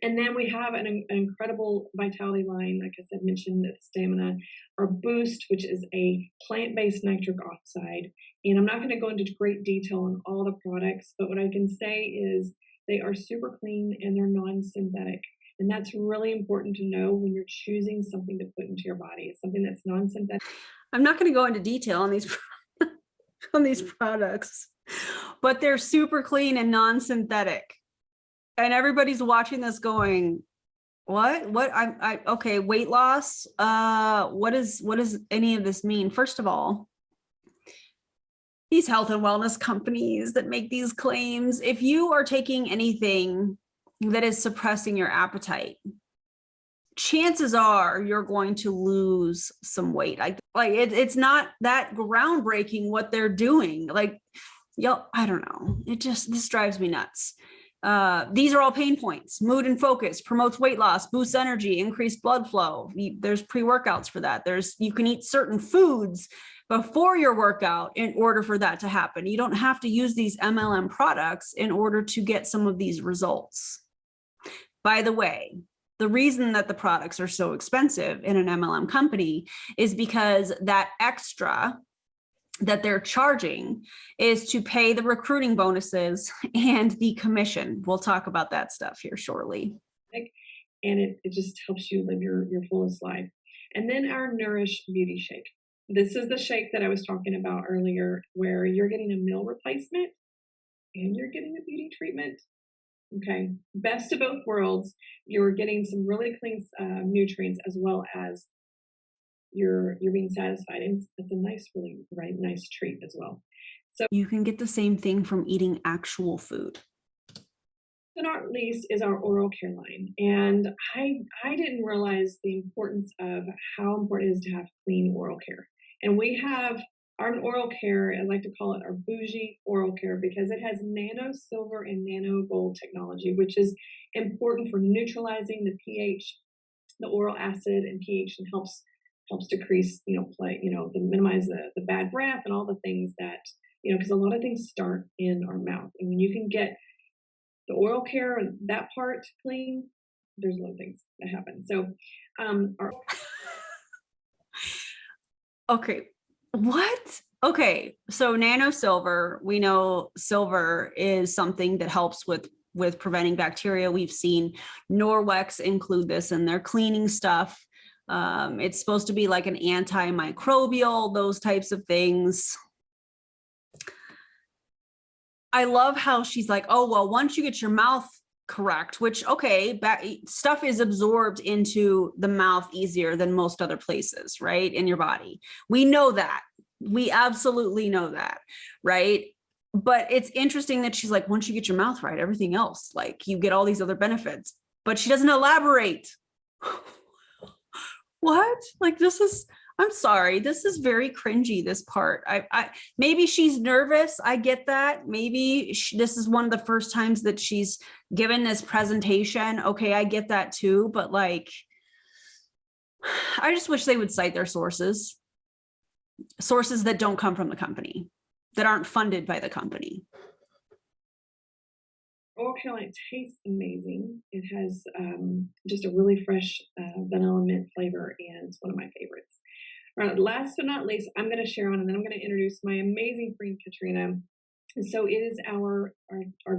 And then we have an incredible vitality line, like I said, mentioned stamina, our boost, which is a plant-based nitric oxide. And I'm not going to go into great detail on all the products, but what I can say is they are super clean and they're non-synthetic. And that's really important to know when you're choosing something to put into your body. It's something that's non-synthetic. I'm not going to go into detail on these on these products, but they're super clean and non-synthetic. And everybody's watching this going, what? Okay, weight loss. What does any of this mean? First of all, these health and wellness companies that make these claims, if you are taking anything that is suppressing your appetite, chances are you're going to lose some weight. It's not that groundbreaking what they're doing. Like, I don't know. This drives me nuts. These are all pain points. Mood and focus, promotes weight loss, boosts energy, increased blood flow. There's pre-workouts for that. You can eat certain foods before your workout in order for that to happen. You don't have to use these MLM products in order to get some of these results. By the way, the reason that the products are so expensive in an MLM company is because that extra that they're charging is to pay the recruiting bonuses and the commission. We'll talk about that stuff here shortly. And it just helps you live your fullest life. And then our Nourish Beauty Shake. This is the shake that I was talking about earlier, where you're getting a meal replacement and you're getting a beauty treatment. Okay, best of both worlds. You're getting some really clean nutrients, as well as you're being satisfied. And it's a really nice treat as well. So you can get the same thing from eating actual food. And not least is our oral care line. And I didn't realize the importance of how important it is to have clean oral care. And we have our oral care, I like to call it our bougie oral care, because it has nano silver and nano gold technology, which is important for neutralizing the pH, the oral acid and pH, and helps decrease, minimize the bad breath and all the things that, because a lot of things start in our mouth. And when you can get the oral care and that part clean, there's a lot of things that happen. So, Okay. What? Okay. So nano silver, we know silver is something that helps with preventing bacteria. We've seen Norwex include this in their cleaning stuff. It's supposed to be like an antimicrobial, those types of things. I love how she's like, oh, well, once you get your mouth correct, which, okay, stuff is absorbed into the mouth easier than most other places, right? In your body. We know that. We absolutely know that, right? But it's interesting that she's like, once you get your mouth right, everything else, like you get all these other benefits, but she doesn't elaborate. What? Like, I'm sorry, this is very cringy, this part. I maybe she's nervous. I get that. Maybe this is one of the first times that she's given this presentation. Okay, I get that too. But like, I just wish they would cite their sources that don't come from the company, that aren't funded by the company. Oral care line tastes amazing. It has just a really fresh vanilla mint flavor, and it's one of my favorites. Last but not least, I'm going to share on, and then I'm going to introduce my amazing friend Katrina. And so it is our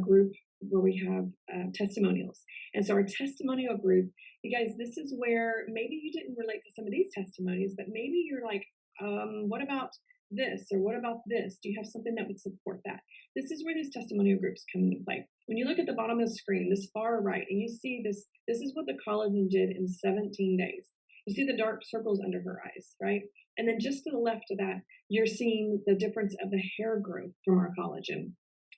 group where we have testimonials. And so our testimonial group, you guys, this is where maybe you didn't relate to some of these testimonies, but maybe you're like, what about this, or what about this? Do you have something that would support that? This is where these testimonial groups come into play. When you look at the bottom of the screen, this far right, and you see this is what the collagen did in 17 days. You see the dark circles under her eyes, right? And then just to the left of that, you're seeing the difference of the hair growth from our collagen.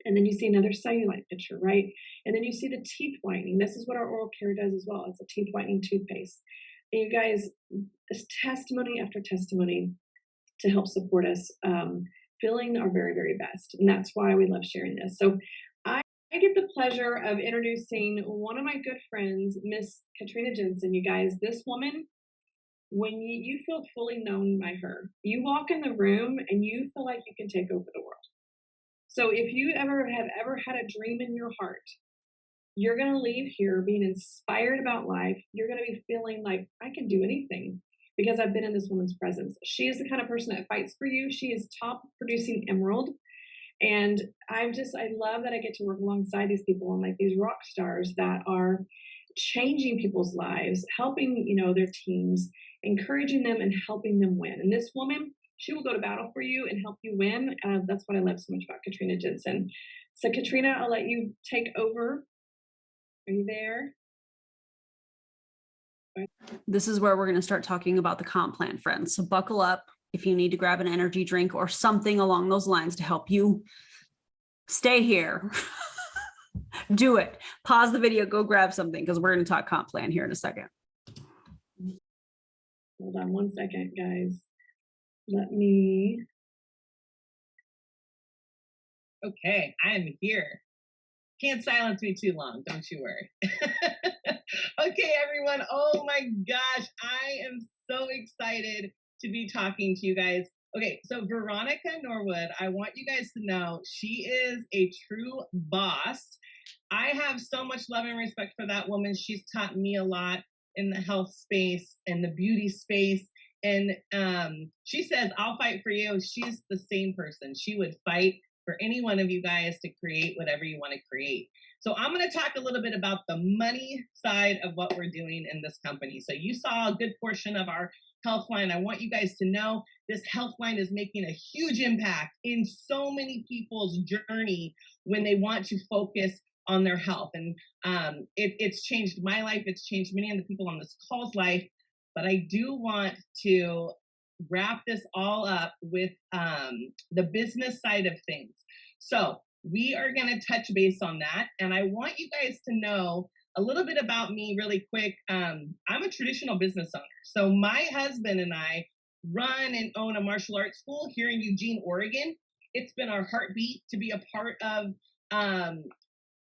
And then you see another cellulite picture, right? And then you see the teeth whitening. This is what our oral care does as well. It's a teeth whitening toothpaste. And you guys, this testimony after testimony to help support us, feeling our very, very best. And that's why we love sharing this. So I get the pleasure of introducing one of my good friends, Miss Katrina Jensen. You guys, this woman, when you feel fully known by her, you walk in the room and you feel like you can take over the world. So if you have ever had a dream in your heart, you're going to leave here being inspired about life. You're going to be feeling like I can do anything because I've been in this woman's presence. She is the kind of person that fights for you. She is top producing emerald. And I love that I get to work alongside these people and like these rock stars that are changing people's lives, helping, their teams, encouraging them and helping them win. And this woman, she will go to battle for you and help you win. That's what I love so much about Katrina Jensen. So Katrina, I'll let you take over. Are you there? This is where we're going to start talking about the comp plan, friends. So buckle up if you need to grab an energy drink or something along those lines to help you stay here. Do it. Pause the video, go grab something, because we're going to talk comp plan here in a second. Hold on one second, guys. Let me. Okay, I am here. Can't silence me too long, don't you worry. Okay, everyone. Oh my gosh, I am so excited to be talking to you guys. Okay, so Veronica Norwood, I want you guys to know she is a true boss. I have so much love and respect for that woman. She's taught me a lot in the health space and the beauty space. And she says, I'll fight for you. She's the same person. She would fight for any one of you guys to create whatever you want to create. So I'm going to talk a little bit about the money side of what we're doing in this company. So you saw a good portion of our health line. I want you guys to know this health line is making a huge impact in so many people's journey when they want to focus on their health. And it's changed my life. It's changed many of the people on this call's life. But I do want to wrap this all up with the business side of things. So we are going to touch base on that. And I want you guys to know a little bit about me really quick. I'm a traditional business owner. So my husband and I run and own a martial arts school here in Eugene, Oregon. It's been our heartbeat to be a part of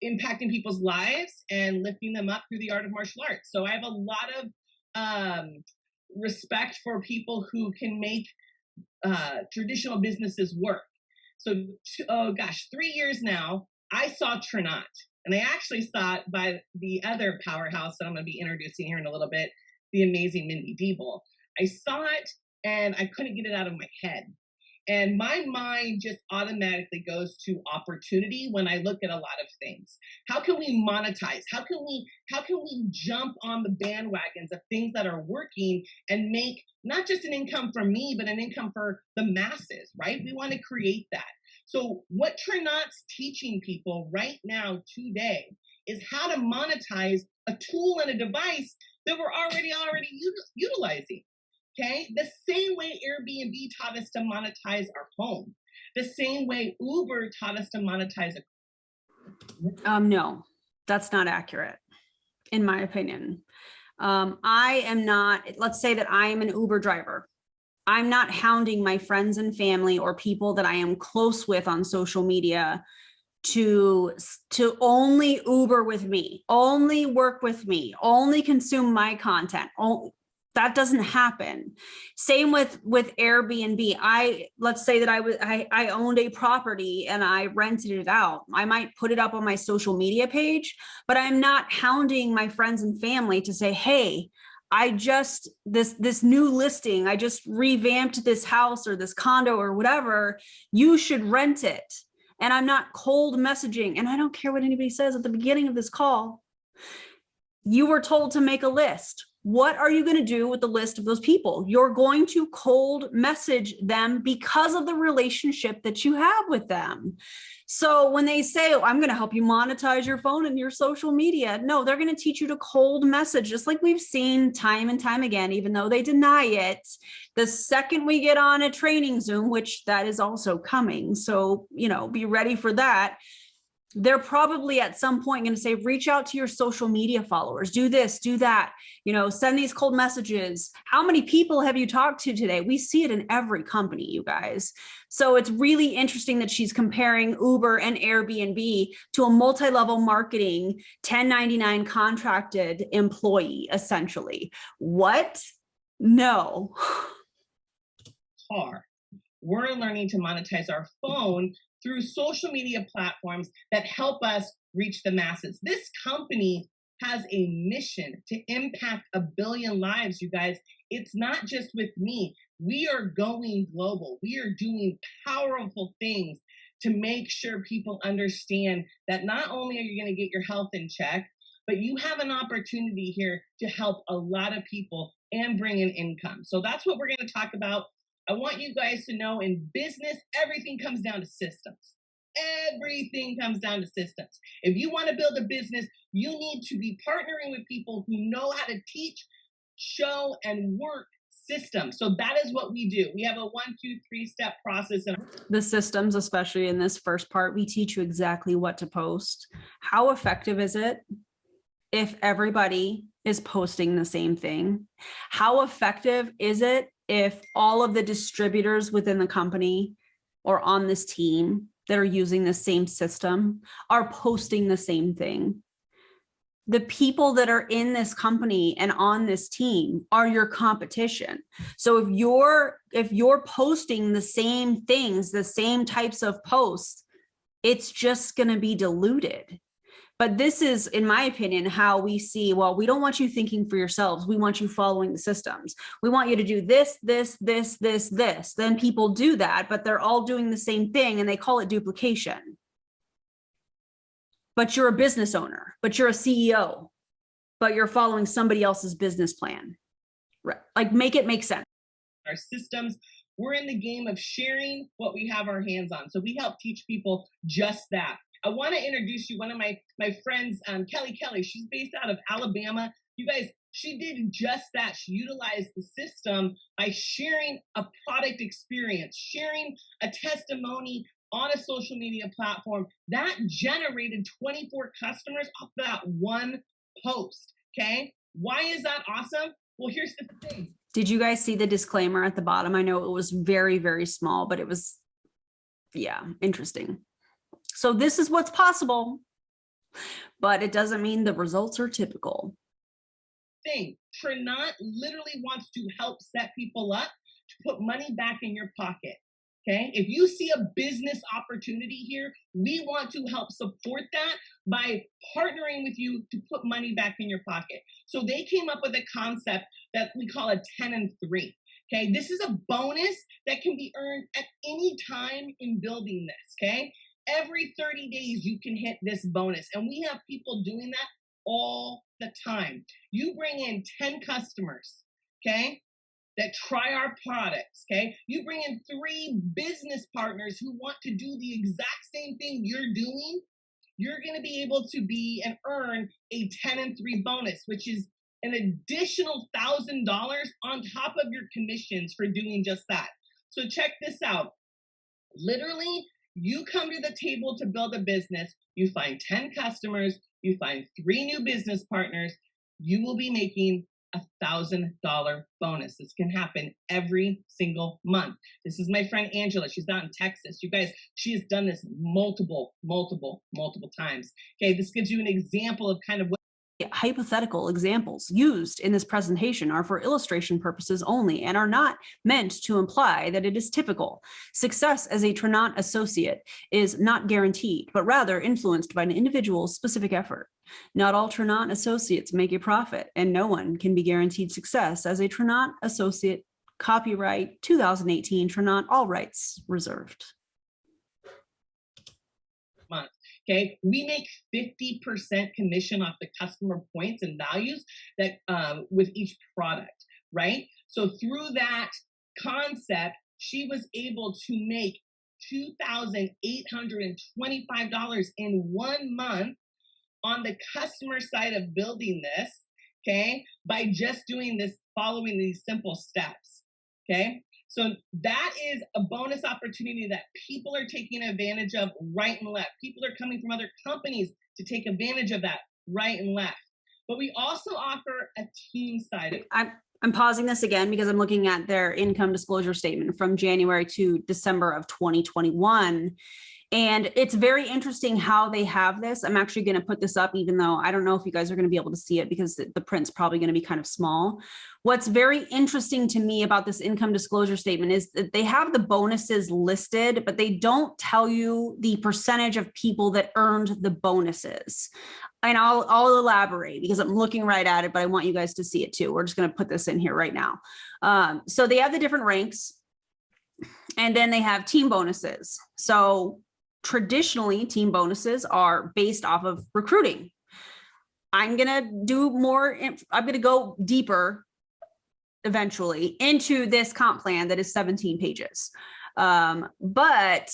impacting people's lives and lifting them up through the art of martial arts. So I have a lot of respect for people who can make traditional businesses work. So, 3 years now, I saw Trinaut. And I actually saw it by the other powerhouse that I'm going to be introducing here in a little bit, the amazing Mindy Diebel. I saw it and I couldn't get it out of my head. And my mind just automatically goes to opportunity when I look at a lot of things. How can we monetize? How can we jump on the bandwagons of things that are working and make not just an income for me, but an income for the masses, right? We want to create that. So what Trinaut's teaching people right now today is how to monetize a tool and a device that we're already utilizing. Okay, the same way Airbnb taught us to monetize our home, the same way Uber taught us to monetize No, that's not accurate, in my opinion. I am not, let's say that I am an Uber driver. I'm not hounding my friends and family or people that I am close with on social media to only Uber with me, only work with me, only consume my content. That doesn't happen. Same with Airbnb. Let's say that I owned a property and I rented it out. I might put it up on my social media page, but I'm not hounding my friends and family to say, hey, this new listing, I just revamped this house or this condo or whatever, you should rent it. And I'm not cold messaging, and I don't care what anybody says at the beginning of this call. You were told to make a list. What are you going to do with the list of those people? You're going to cold message them because of the relationship that you have with them. So when they say, oh, I'm going to help you monetize your phone and your social media, no, they're going to teach you to cold message, just like we've seen time and time again, even though they deny it. The second we get on a training Zoom, which that is also coming. So, be ready for that. They're probably at some point going to say, reach out to your social media followers, do this, do that, send these cold messages. How many people have you talked to today? We see it in every company, you guys. So it's really interesting that she's comparing Uber and Airbnb to a multi-level marketing 1099 contracted employee, essentially. What? No. We're learning to monetize our phone through social media platforms that help us reach the masses. This company has a mission to impact 1 billion lives, you guys. It's not just with me. We are going global. We are doing powerful things to make sure people understand that not only are you going to get your health in check, but you have an opportunity here to help a lot of people and bring in income. So that's what we're going to talk about. I want you guys to know in business, everything comes down to systems. Everything comes down to systems. If you want to build a business, you need to be partnering with people who know how to teach, show, and work systems. So that is what we do. We have a 1, 2, 3-step process. The systems, especially in this first part, we teach you exactly what to post. How effective is it if everybody is posting the same thing? How effective is it if all of the distributors within the company or on this team that are using the same system are posting the same thing? The people that are in this company and on this team are your competition. So if you're posting the same things, the same types of posts, it's just going to be diluted. But this is, in my opinion, how we see, well, we don't want you thinking for yourselves. We want you following the systems. We want you to do this, this, this, this, this. Then people do that, but they're all doing the same thing and they call it duplication. But you're a business owner, but you're a CEO, but you're following somebody else's business plan. Right? Like, make it make sense. Our systems, we're in the game of sharing what we have our hands on. So we help teach people just that. I want to introduce you one of my friends, Kelly. She's based out of Alabama. You guys, she did just that. She utilized the system by sharing a product experience, sharing a testimony on a social media platform that generated 24 customers off that one post. Okay. Why is that awesome? Well, here's the thing. Did you guys see the disclaimer at the bottom? I know it was very, very small, but it was, interesting. So this is what's possible, but it doesn't mean the results are typical. Trinaut literally wants to help set people up to put money back in your pocket. Okay, if you see a business opportunity here, we want to help support that by partnering with you to put money back in your pocket. So they came up with a concept that we call a 10 and 3. Okay, this is a bonus that can be earned at any time in building this. Okay, every 30 days you can hit this bonus, and we have people doing that all the time. You bring in 10 customers, okay, that try our products, okay? You bring in 3 business partners who want to do the exact same thing you're doing, you're gonna be able to be and earn a 10 and 3 bonus, which is an additional $1,000 on top of your commissions for doing just that. So check this out. Literally, you come to the table to build a business, you find 10 customers, you find 3 new business partners, you will be making $1,000 bonus. This can happen every single month. This is my friend Angela. She's out in Texas. You guys, she has done this multiple times. Okay, this gives you an example of kind of what hypothetical examples used in this presentation are for illustration purposes only and are not meant to imply that it is typical. Success as a Tranont associate is not guaranteed, but rather influenced by an individual's specific effort. Not all Tranont associates make a profit, and no one can be guaranteed success as a Tranont associate. Copyright 2018 Tranont, all rights reserved. Month. Okay, we make 50% commission off the customer points and values that with each product, right? So through that concept, she was able to make $2,825 in 1 month on the customer side of building this, okay, by just doing this, following these simple steps, okay? So that is a bonus opportunity that people are taking advantage of right and left. People are coming from other companies to take advantage of that right and left. But we also offer a team side. I'm pausing this again because I'm looking at their income disclosure statement from January to December of 2021. And it's very interesting how they have this. I'm actually going to put this up, even though I don't know if you guys are going to be able to see it because the print's probably going to be kind of small. What's very interesting to me about this income disclosure statement is that they have the bonuses listed, but they don't tell you the percentage of people that earned the bonuses. And I'll elaborate because I'm looking right at it, but I want you guys to see it too. We're just going to put this in here right now. So they have the different ranks, and then they have team bonuses. So traditionally, team bonuses are based off of recruiting. I'm going to go deeper eventually into this comp plan that is 17 pages. But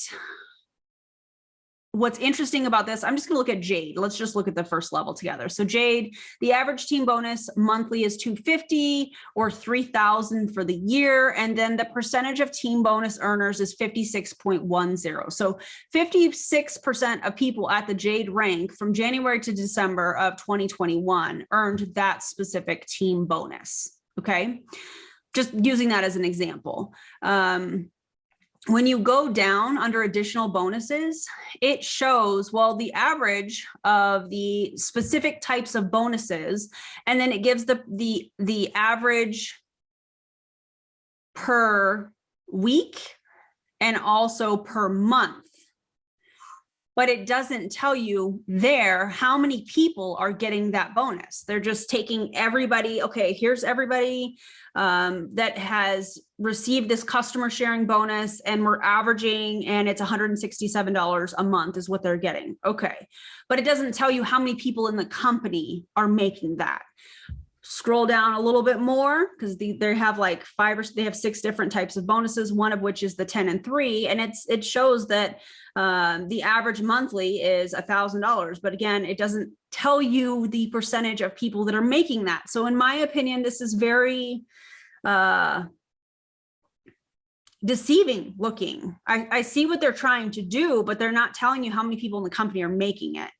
what's interesting about this, I'm just going to look at Jade. Let's just look at the first level together. So Jade, the average team bonus monthly is $250 or $3,000 for the year. And then the percentage of team bonus earners is 56.10. So 56% of people at the Jade rank from January to December of 2021 earned that specific team bonus. Okay. Just using that as an example. When you go down under additional bonuses, it shows, well, the average of the specific types of bonuses, and then it gives the average per week and also per month. But it doesn't tell you there how many people are getting that bonus. They're just taking everybody. Okay, here's everybody that has received this customer sharing bonus, and we're averaging, and it's $167 a month is what they're getting. Okay, but it doesn't tell you how many people in the company are making that. Scroll down a little bit more because they have like they have 6 different types of bonuses, one of which is the 10 and 3. And it shows that the average monthly is $1,000. But again, it doesn't tell you the percentage of people that are making that. So in my opinion, this is very deceiving looking. I see what they're trying to do, but they're not telling you how many people in the company are making it.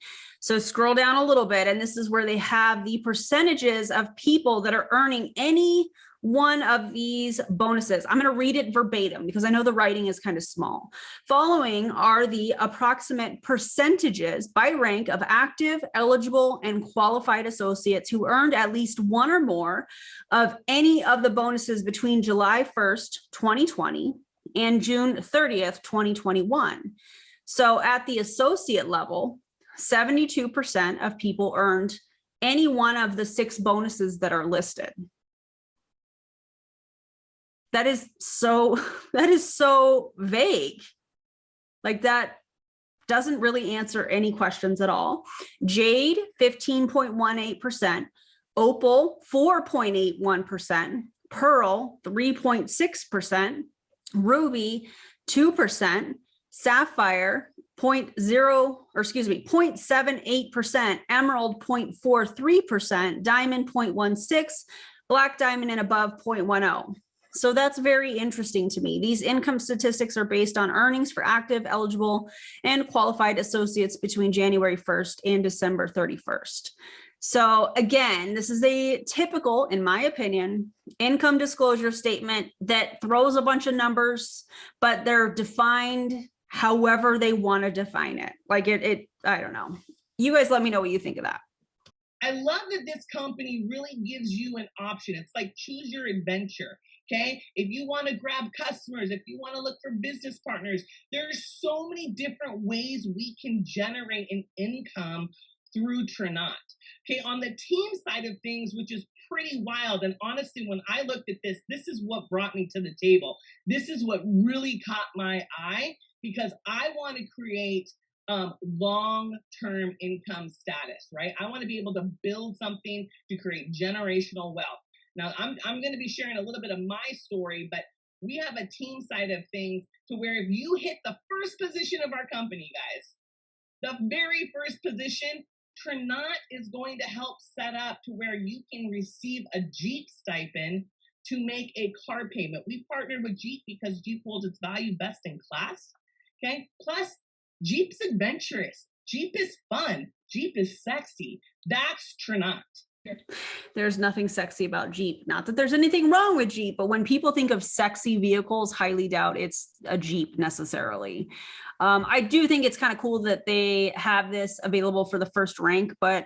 So scroll down a little bit, and this is where they have the percentages of people that are earning any one of these bonuses. I'm going to read it verbatim because I know the writing is kind of small. Following are the approximate percentages by rank of active, eligible, and qualified associates who earned at least one or more of any of the bonuses between July 1st, 2020 and June 30th, 2021. So at the associate level, 72% of people earned any one of the 6 bonuses that are listed. That is so vague. Like, that doesn't really answer any questions at all. Jade, 15.18%, Opal, 4.81%, Pearl, 3.6%, Ruby, 2%, Sapphire, 0.78%, Emerald, 0.43%, Diamond, 0.16%, Black Diamond and above, 0.10%. So that's very interesting to me. These income statistics are based on earnings for active, eligible, and qualified associates between January 1st and December 31st. So again, this is a typical, in my opinion, income disclosure statement that throws a bunch of numbers, but they're defined however they want to define it. Like I don't know. You guys let me know what you think of that. I love that this company really gives you an option. It's like choose your adventure. Okay. If you want to grab customers, if you want to look for business partners, there's so many different ways we can generate an income through Trinaut. Okay. On the team side of things, which is pretty wild. And honestly, when I looked at this, this is what brought me to the table. This is what really caught my eye, because I want to create long-term income status, right? I want to be able to build something to create generational wealth. Now, I'm going to be sharing a little bit of my story, but we have a team side of things to where if you hit the first position of our company, guys, the very first position, Trinaut is going to help set up to where you can receive a Jeep stipend to make a car payment. We partnered with Jeep because Jeep holds its value best in class. Okay. Plus, Jeep's adventurous. Jeep is fun. Jeep is sexy. That's Trinaut. There's nothing sexy about Jeep. Not that there's anything wrong with Jeep, but when people think of sexy vehicles, highly doubt it's a Jeep necessarily. I do think it's kind of cool that they have this available for the first rank, but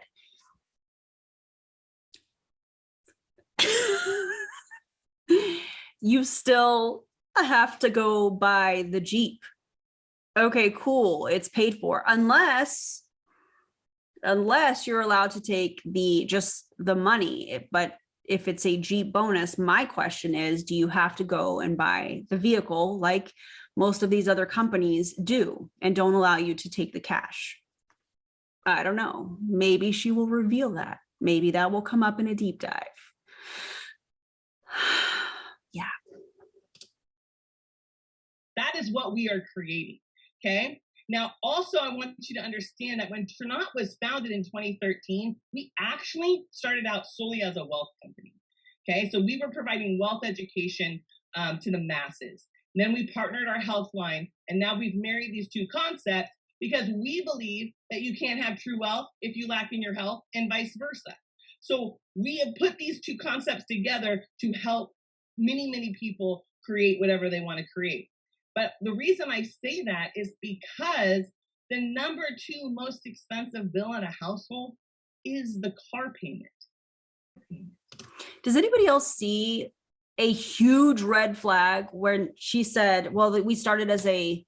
you still have to go buy the Jeep. Okay, cool. It's paid for, unless you're allowed to take just the money. But if it's a Jeep bonus, my question is, do you have to go and buy the vehicle like most of these other companies do and don't allow you to take the cash? I don't know. Maybe she will reveal that. Maybe that will come up in a deep dive. Yeah. That is what we are creating. Okay. Now, also, I want you to understand that when Trinaut was founded in 2013, we actually started out solely as a wealth company. Okay. So we were providing wealth education to the masses. And then we partnered our health line. And now we've married these two concepts because we believe that you can't have true wealth if you lack in your health, and vice versa. So we have put these two concepts together to help many, many people create whatever they want to create. But the reason I say that is because the number 2 most expensive bill in a household is the car payment. Does anybody else see a huge red flag when she said, well, we started as a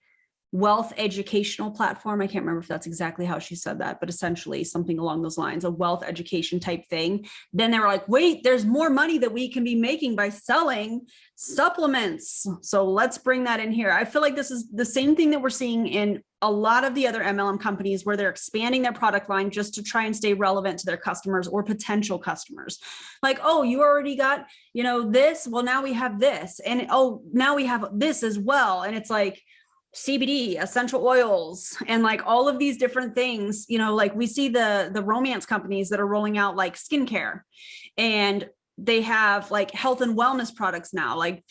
wealth educational platform? I can't remember if that's exactly how she said that, but essentially something along those lines, a wealth education type thing. Then they were like, wait, there's more money that we can be making by selling supplements. So let's bring that in here. I feel like this is the same thing that we're seeing in a lot of the other MLM companies, where they're expanding their product line just to try and stay relevant to their customers or potential customers. Like, oh, you already got, this. Well, now we have this. And oh, now we have this as well. And it's like, CBD, essential oils, and like all of these different things, like we see the romance companies that are rolling out like skincare, and they have like health and wellness products now. Like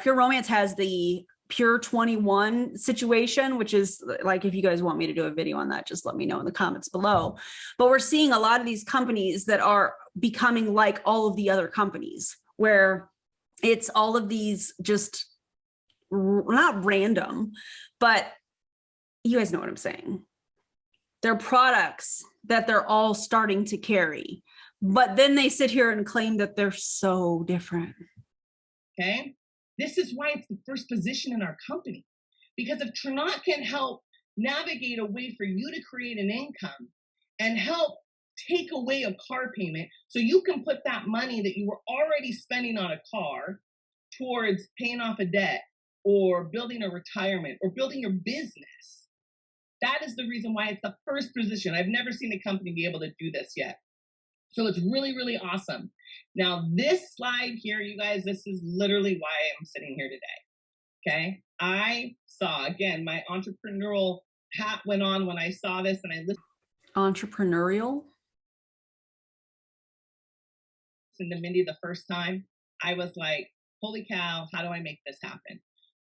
Pure Romance has the Pure 21 situation, which is like, if you guys want me to do a video on that, just let me know in the comments below. But we're seeing a lot of these companies that are becoming like all of the other companies, where it's all of these just not random, but you guys know what I'm saying. They're products that they're all starting to carry, but then they sit here and claim that they're so different. Okay. This is why it's the first position in our company. Because if Trinaut can help navigate a way for you to create an income and help take away a car payment so you can put that money that you were already spending on a car towards paying off a debt or building a retirement or building your business. That is the reason why it's the first position. I've never seen a company be able to do this yet. So it's really, really awesome. Now, this slide here, you guys, this is literally why I'm sitting here today. Okay. I saw, again, my entrepreneurial hat went on when I saw this and I listened. Entrepreneurial? To Mindy the first time, I was like, holy cow, how do I make this happen?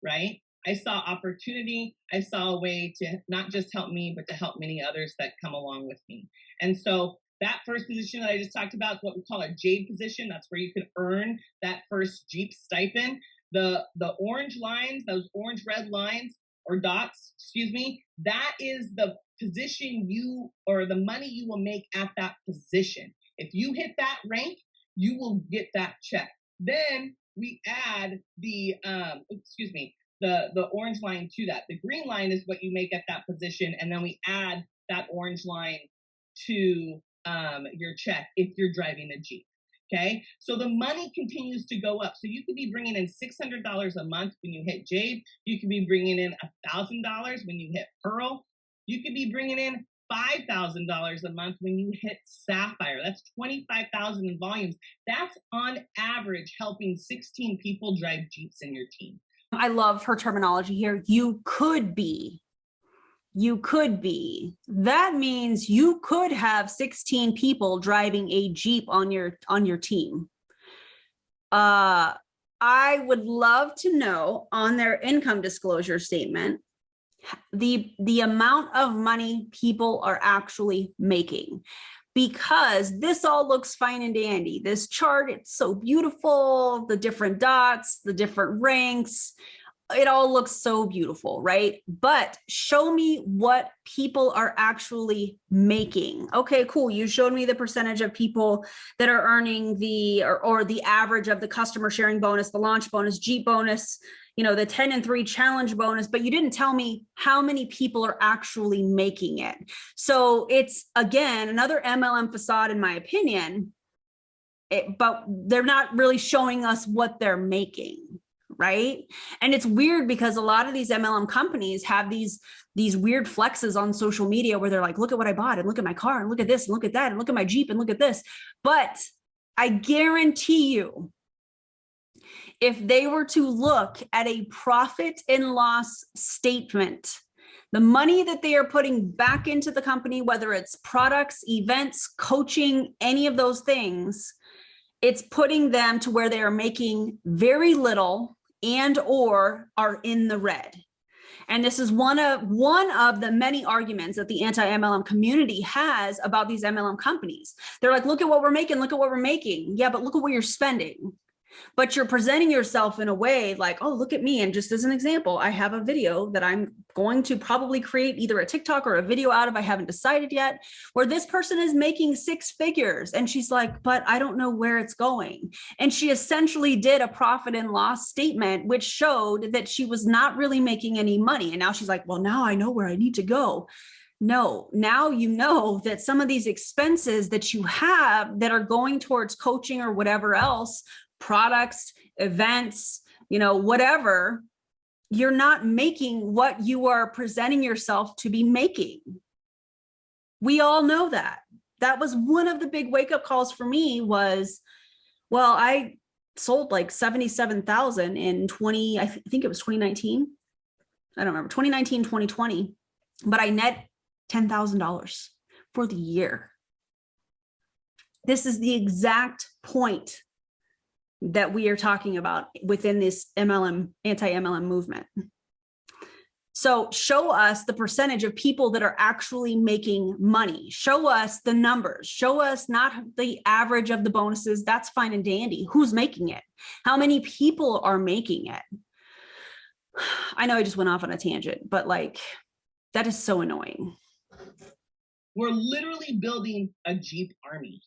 Right? I saw opportunity. I saw a way to not just help me, but to help many others that come along with me. And so that first position that I just talked about is what we call a JADE position. That's where you can earn that first Jeep stipend. The orange lines, those orange red lines or dots, excuse me, that is the position you, or the money you will make at that position. If you hit that rank, you will get that check. Then we add the, the orange line to that. The green line is what you make at that position. And then we add that orange line to your check if you're driving a Jeep. Okay, so the money continues to go up. So you could be bringing in $600 a month when you hit Jade. You could be bringing in $1,000 when you hit Pearl. You could be bringing in $5,000 a month when you hit Sapphire. That's 25,000 in volumes. That's on average helping 16 people drive Jeeps in your team. I love her terminology here. You could be. You could be. That means you could have 16 people driving a Jeep on your team. I would love to know on their income disclosure statement the amount of money people are actually making, because this all looks fine and dandy. This chart, it's so beautiful, the different dots, the different ranks, it all looks so beautiful, right? But show me what people are actually making. Okay, cool. You showed me the percentage of people that are earning the, or the average of the customer sharing bonus, the launch bonus, Jeep bonus, you know, the 10 and 3 challenge bonus, but you didn't tell me how many people are actually making it. So it's, again, another MLM facade in my opinion, but they're not really showing us what they're making. Right. And it's weird because a lot of these MLM companies have these weird flexes on social media where they're like, look at what I bought and look at my car and look at this and look at that and look at my Jeep and look at this. But I guarantee you, if they were to look at a profit and loss statement, the money that they are putting back into the company, whether it's products, events, coaching, any of those things, it's putting them to where they are making very little and or are in the red. And this is one of the many arguments that the anti-MLM community has about these MLM companies. They're like, look at what we're making, look at what we're making. Yeah, but look at what you're spending. But you're presenting yourself in a way like, oh, look at me. And just as an example, I have a video that I'm going to probably create either a TikTok or a video out of, I haven't decided yet, where this person is making 6 figures. And she's like, but I don't know where it's going. And she essentially did a profit and loss statement, which showed that she was not really making any money. And now she's like, well, now I know where I need to go. No, now you know that some of these expenses that you have that are going towards coaching or whatever else, products, events, you know, whatever, you're not making what you are presenting yourself to be making. We all know that. That was one of the big wake-up calls for me was, well, I sold like 77,000 in I think it was 2019. I don't remember, 2019, 2020, but I net $10,000 for the year. This is the exact point that we are talking about within this MLM, anti-MLM movement. So show us the percentage of people that are actually making money. Show us the numbers. Show us not the average of the bonuses. That's fine and dandy. Who's making it? How many people are making it? I know I just went off on a tangent, but like, that is so annoying. We're literally building a Jeep army.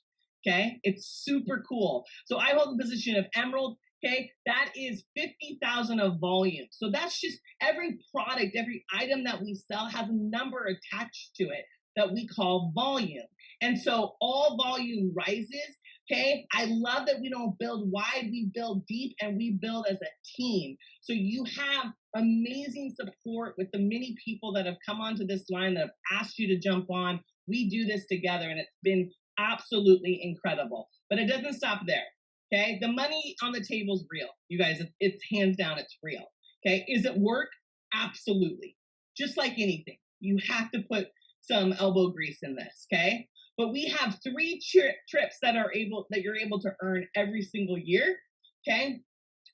Okay, it's super cool. So I hold the position of Emerald. Okay, that is 50,000 of volume. So that's just every product, every item that we sell has a number attached to it that we call volume. And so all volume rises. Okay, I love that we don't build wide, we build deep, and we build as a team. So you have amazing support with the many people that have come onto this line that have asked you to jump on. We do this together, and it's been absolutely incredible. But it doesn't stop there. Okay, the money on the table is real. You guys, it's hands down, it's real. Okay, is it work? Absolutely. Just like anything, you have to put some elbow grease in this. Okay, but we have 3 trips that you're able to earn every single year. Okay,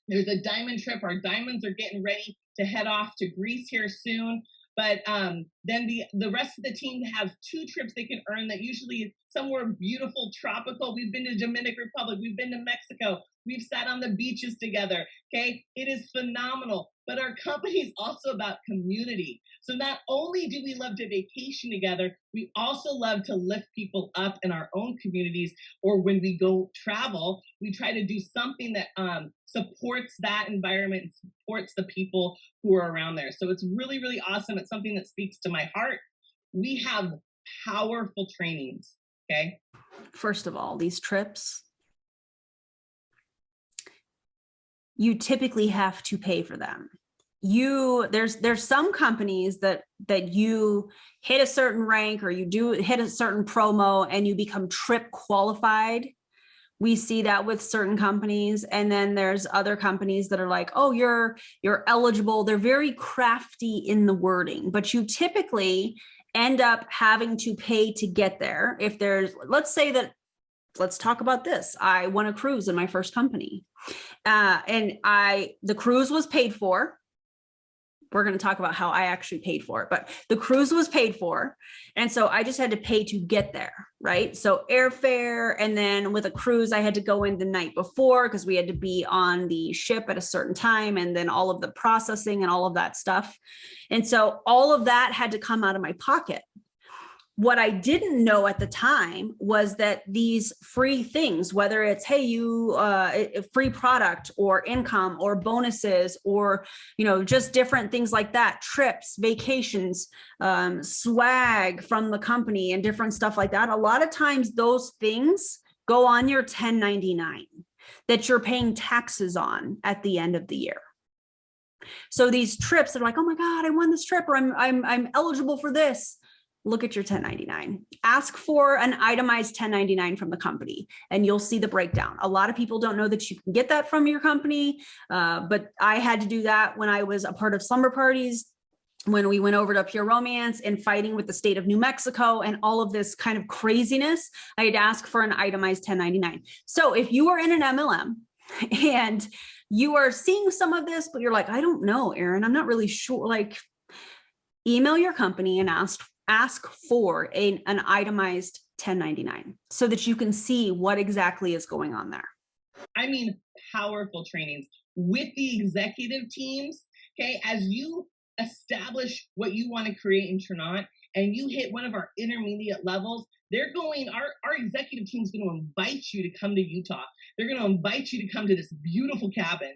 there's a diamond trip. Our diamonds are getting ready to head off to Greece here soon. But then the rest of the team has 2 trips they can earn that usually is somewhere beautiful, tropical. We've been to Dominican Republic. We've been to Mexico. We've sat on the beaches together. Okay, it is phenomenal. But our company is also about community. So not only do we love to vacation together, we also love to lift people up in our own communities. Or when we go travel, we try to do something that supports that environment and supports the people who are around there. So it's really, really awesome. It's something that speaks to my heart. We have powerful trainings. Okay. First of all, these trips, you typically have to pay for them. There's some companies that you hit a certain rank or you do hit a certain promo and you become trip qualified. We see that with certain companies. And then there's other companies that are like, oh, you're eligible. They're very crafty in the wording, but you typically end up having to pay to get there. If let's talk about this. I won a cruise in my first company. And the cruise was paid for. We're going to talk about how I actually paid for it, but the cruise was paid for. And so I just had to pay to get there, right? So airfare. And then with a cruise, I had to go in the night before because we had to be on the ship at a certain time, and then all of the processing and all of that stuff. And so all of that had to come out of my pocket. What I didn't know at the time was that these free things, whether it's, hey, a free product or income or bonuses or, just different things like that, trips, vacations, swag from the company and different stuff like that. A lot of times those things go on your 1099 that you're paying taxes on at the end of the year. So these trips are like, oh my God, I won this trip, or I'm eligible for this. Look at your 1099. Ask for an itemized 1099 from the company, and you'll see the breakdown. A lot of people don't know that you can get that from your company, but I had to do that when I was a part of slumber parties, when we went over to Pure Romance and fighting with the state of New Mexico and all of this kind of craziness. I had to ask for an itemized 1099. So if you are in an MLM and you are seeing some of this, but you're like, I don't know, Erin, I'm not really sure. Like, email your company and ask for an itemized 1099 so that you can see what exactly is going on there. I mean, powerful trainings with the executive teams. Okay, as you establish what you want to create in Tranont and you hit one of our intermediate levels, our executive team is going to invite you to come to Utah. They're going to invite you to come to this beautiful cabin,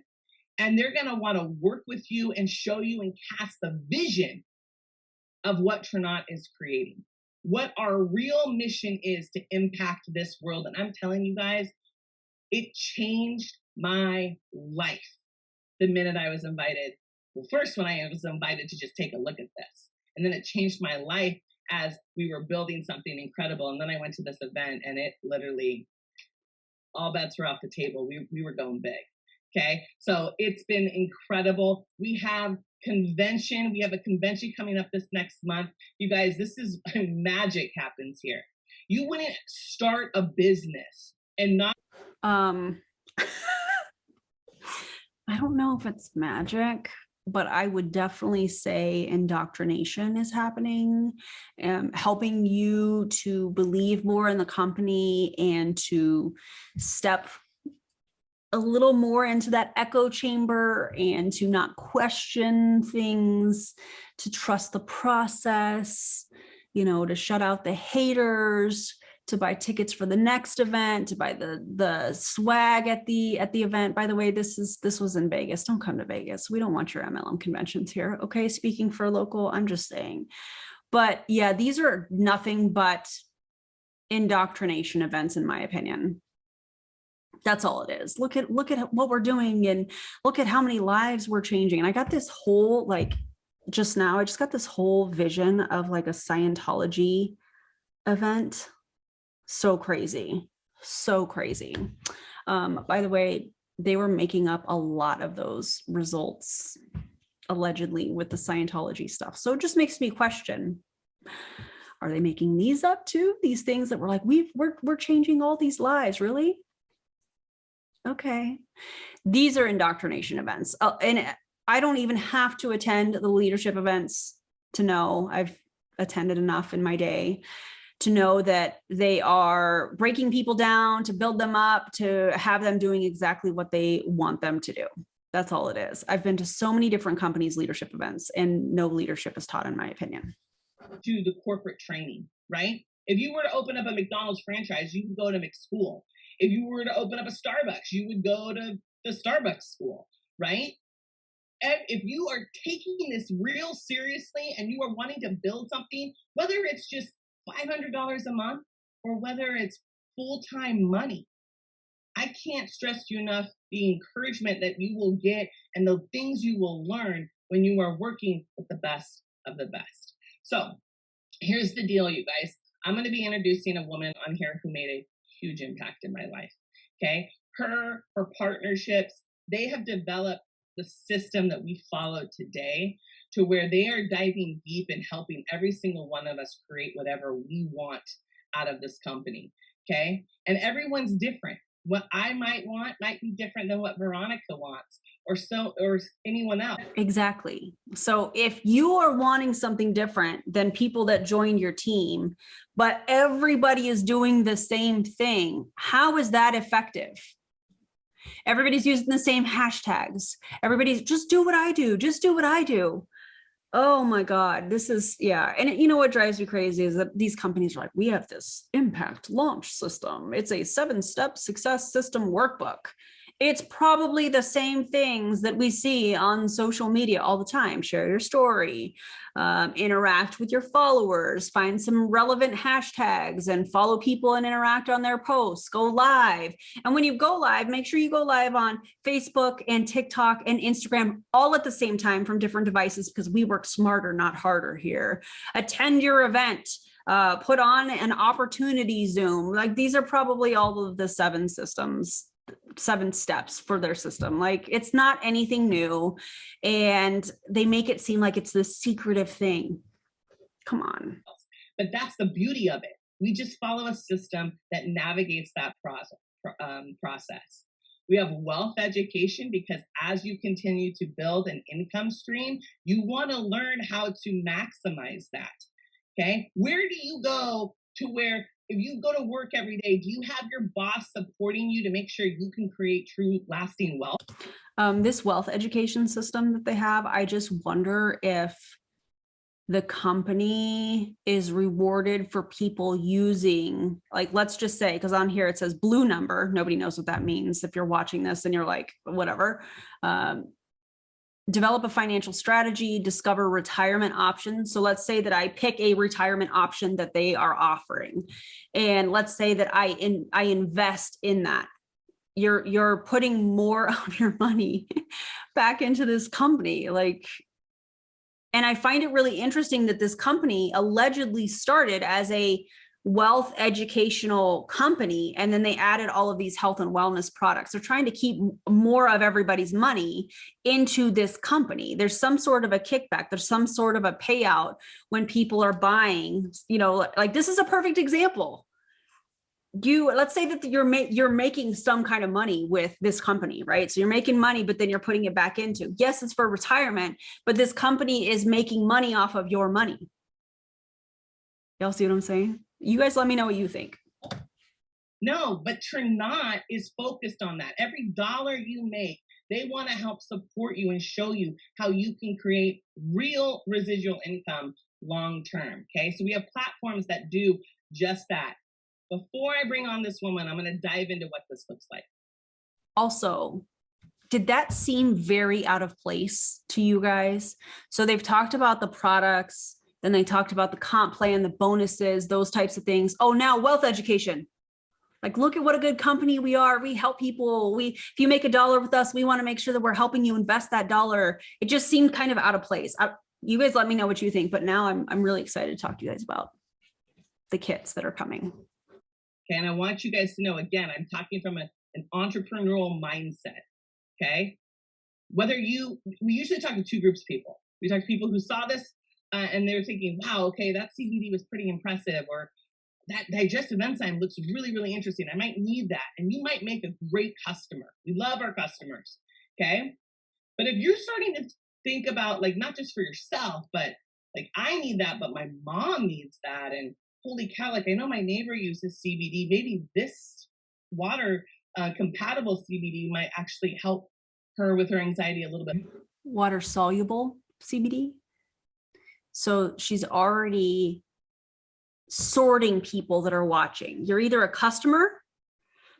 and they're going to want to work with you and show you and cast the vision of what Trinaut is creating, what our real mission is to impact this world. And I'm telling you guys, it changed my life the minute I was invited. Well, first, when I was invited to just take a look at this, and then it changed my life as we were building something incredible. And then I went to this event, and it literally, all bets were off the table. We were going big. Okay, so it's been incredible. We have a convention coming up this next month. You guys, this is magic happens here. You wouldn't start a business and not I don't know if it's magic, but I would definitely say indoctrination is happening, helping you to believe more in the company and to step a little more into that echo chamber and to not question things, to trust the process, to shut out the haters, to buy tickets for the next event, to buy the swag at the event. By the way, this was in Vegas. Don't come to Vegas. We don't want your MLM conventions here. Okay, speaking for local, I'm just saying. But yeah, these are nothing but indoctrination events, in my opinion. That's all it is. Look at what we're doing, and look at how many lives we're changing. And I got this whole, like, just now, I just got this whole vision of like a Scientology event. So crazy. So crazy. By the way, they were making up a lot of those results allegedly with the Scientology stuff. So it just makes me question, are they making these up too? These things that we're like, we're changing all these lives, really? Okay. These are indoctrination events. And I don't even have to attend the leadership events to know. I've attended enough in my day to know that they are breaking people down, to build them up, to have them doing exactly what they want them to do. That's all it is. I've been to so many different companies' leadership events, and no leadership is taught, in my opinion. To the corporate training, right? If you were to open up a McDonald's franchise, you would go to McSchool. If you were to open up a Starbucks, you would go to the Starbucks school, right? And if you are taking this real seriously and you are wanting to build something, whether it's just $500 a month or whether it's full-time money, I can't stress to you enough the encouragement that you will get and the things you will learn when you are working with the best of the best. So here's the deal, you guys. I'm going to be introducing a woman on here who made a huge impact in my life. Okay. Her partnerships, they have developed the system that we follow today to where they are diving deep and helping every single one of us create whatever we want out of this company. Okay. And everyone's different. What I might want might be different than what Veronica wants or anyone else. Exactly. So if you are wanting something different than people that join your team, but everybody is doing the same thing, how is that effective? Everybody's using the same hashtags. Everybody's just do what I do. Just do what I do. Oh my God, this is, yeah. And you know what drives me crazy is that these companies are like, we have this impact launch system. It's a 7-step success system workbook. It's probably the same things that we see on social media all the time. Share your story, interact with your followers, find some relevant hashtags and follow people and interact on their posts, go live. And when you go live, make sure you go live on Facebook and TikTok and Instagram all at the same time from different devices, because we work smarter, not harder here. Attend your event. Put on an opportunity Zoom. Like, these are probably all of the 7 steps for their system. Like, it's not anything new, and they make it seem like it's this secretive thing. Come on. But that's the beauty of it. We just follow a system that navigates that process. We have wealth education because as you continue to build an income stream, you want to learn how to maximize that. Okay. Where do you go to where, if you go to work every day, do you have your boss supporting you to make sure you can create true lasting wealth? This wealth education system that they have, I just wonder if the company is rewarded for people using, like, let's just say, because on here it says blue number. Nobody knows what that means. If you're watching this and you're like, whatever. Develop a financial strategy, discover retirement options. So let's say that I pick a retirement option that they are offering. And let's say that I invest in that. You're putting more of your money back into this company. Like, and I find it really interesting that this company allegedly started as a wealth educational company, and then they added all of these health and wellness products. They're trying to keep more of everybody's money into this company. There's some sort of a kickback. There's some sort of a payout when people are buying, you know, like, this is a perfect example. Let's say that you're making some kind of money with this company, right? So you're making money, but then you're putting it back into, yes, it's for retirement, but this company is making money off of your money. Y'all see what I'm saying? You guys let me know what you think. No, but Trinaut is focused on that. Every dollar you make, they want to help support you and show you how you can create real residual income long term. Okay, so we have platforms that do just that. before I bring on this woman, I'm going to dive into what this looks like. Also, did that seem very out of place to you guys? So they've talked about the products, then they talked about the comp plan, the bonuses, those types of things. Oh, now wealth education. Like, look at what a good company we are. We help people. If you make $1 with us, we want to make sure that we're helping you invest that dollar. It just seemed kind of out of place. You guys let me know what you think, but now I'm really excited to talk to you guys about the kits that are coming. Okay, and I want you guys to know, again, I'm talking from an entrepreneurial mindset, okay? We usually talk to two groups of people. We talk to people who saw this and they're thinking, wow, okay, that CBD was pretty impressive, or that digestive enzyme looks really, really interesting. I might need that. And you might make a great customer. We love our customers, okay? But if you're starting to think about, like, not just for yourself, but like, I need that, but my mom needs that. And holy cow, like, I know my neighbor uses CBD. Maybe this water compatible CBD might actually help her with her anxiety a little bit. Water soluble CBD. So she's already sorting people that are watching. You're either a customer,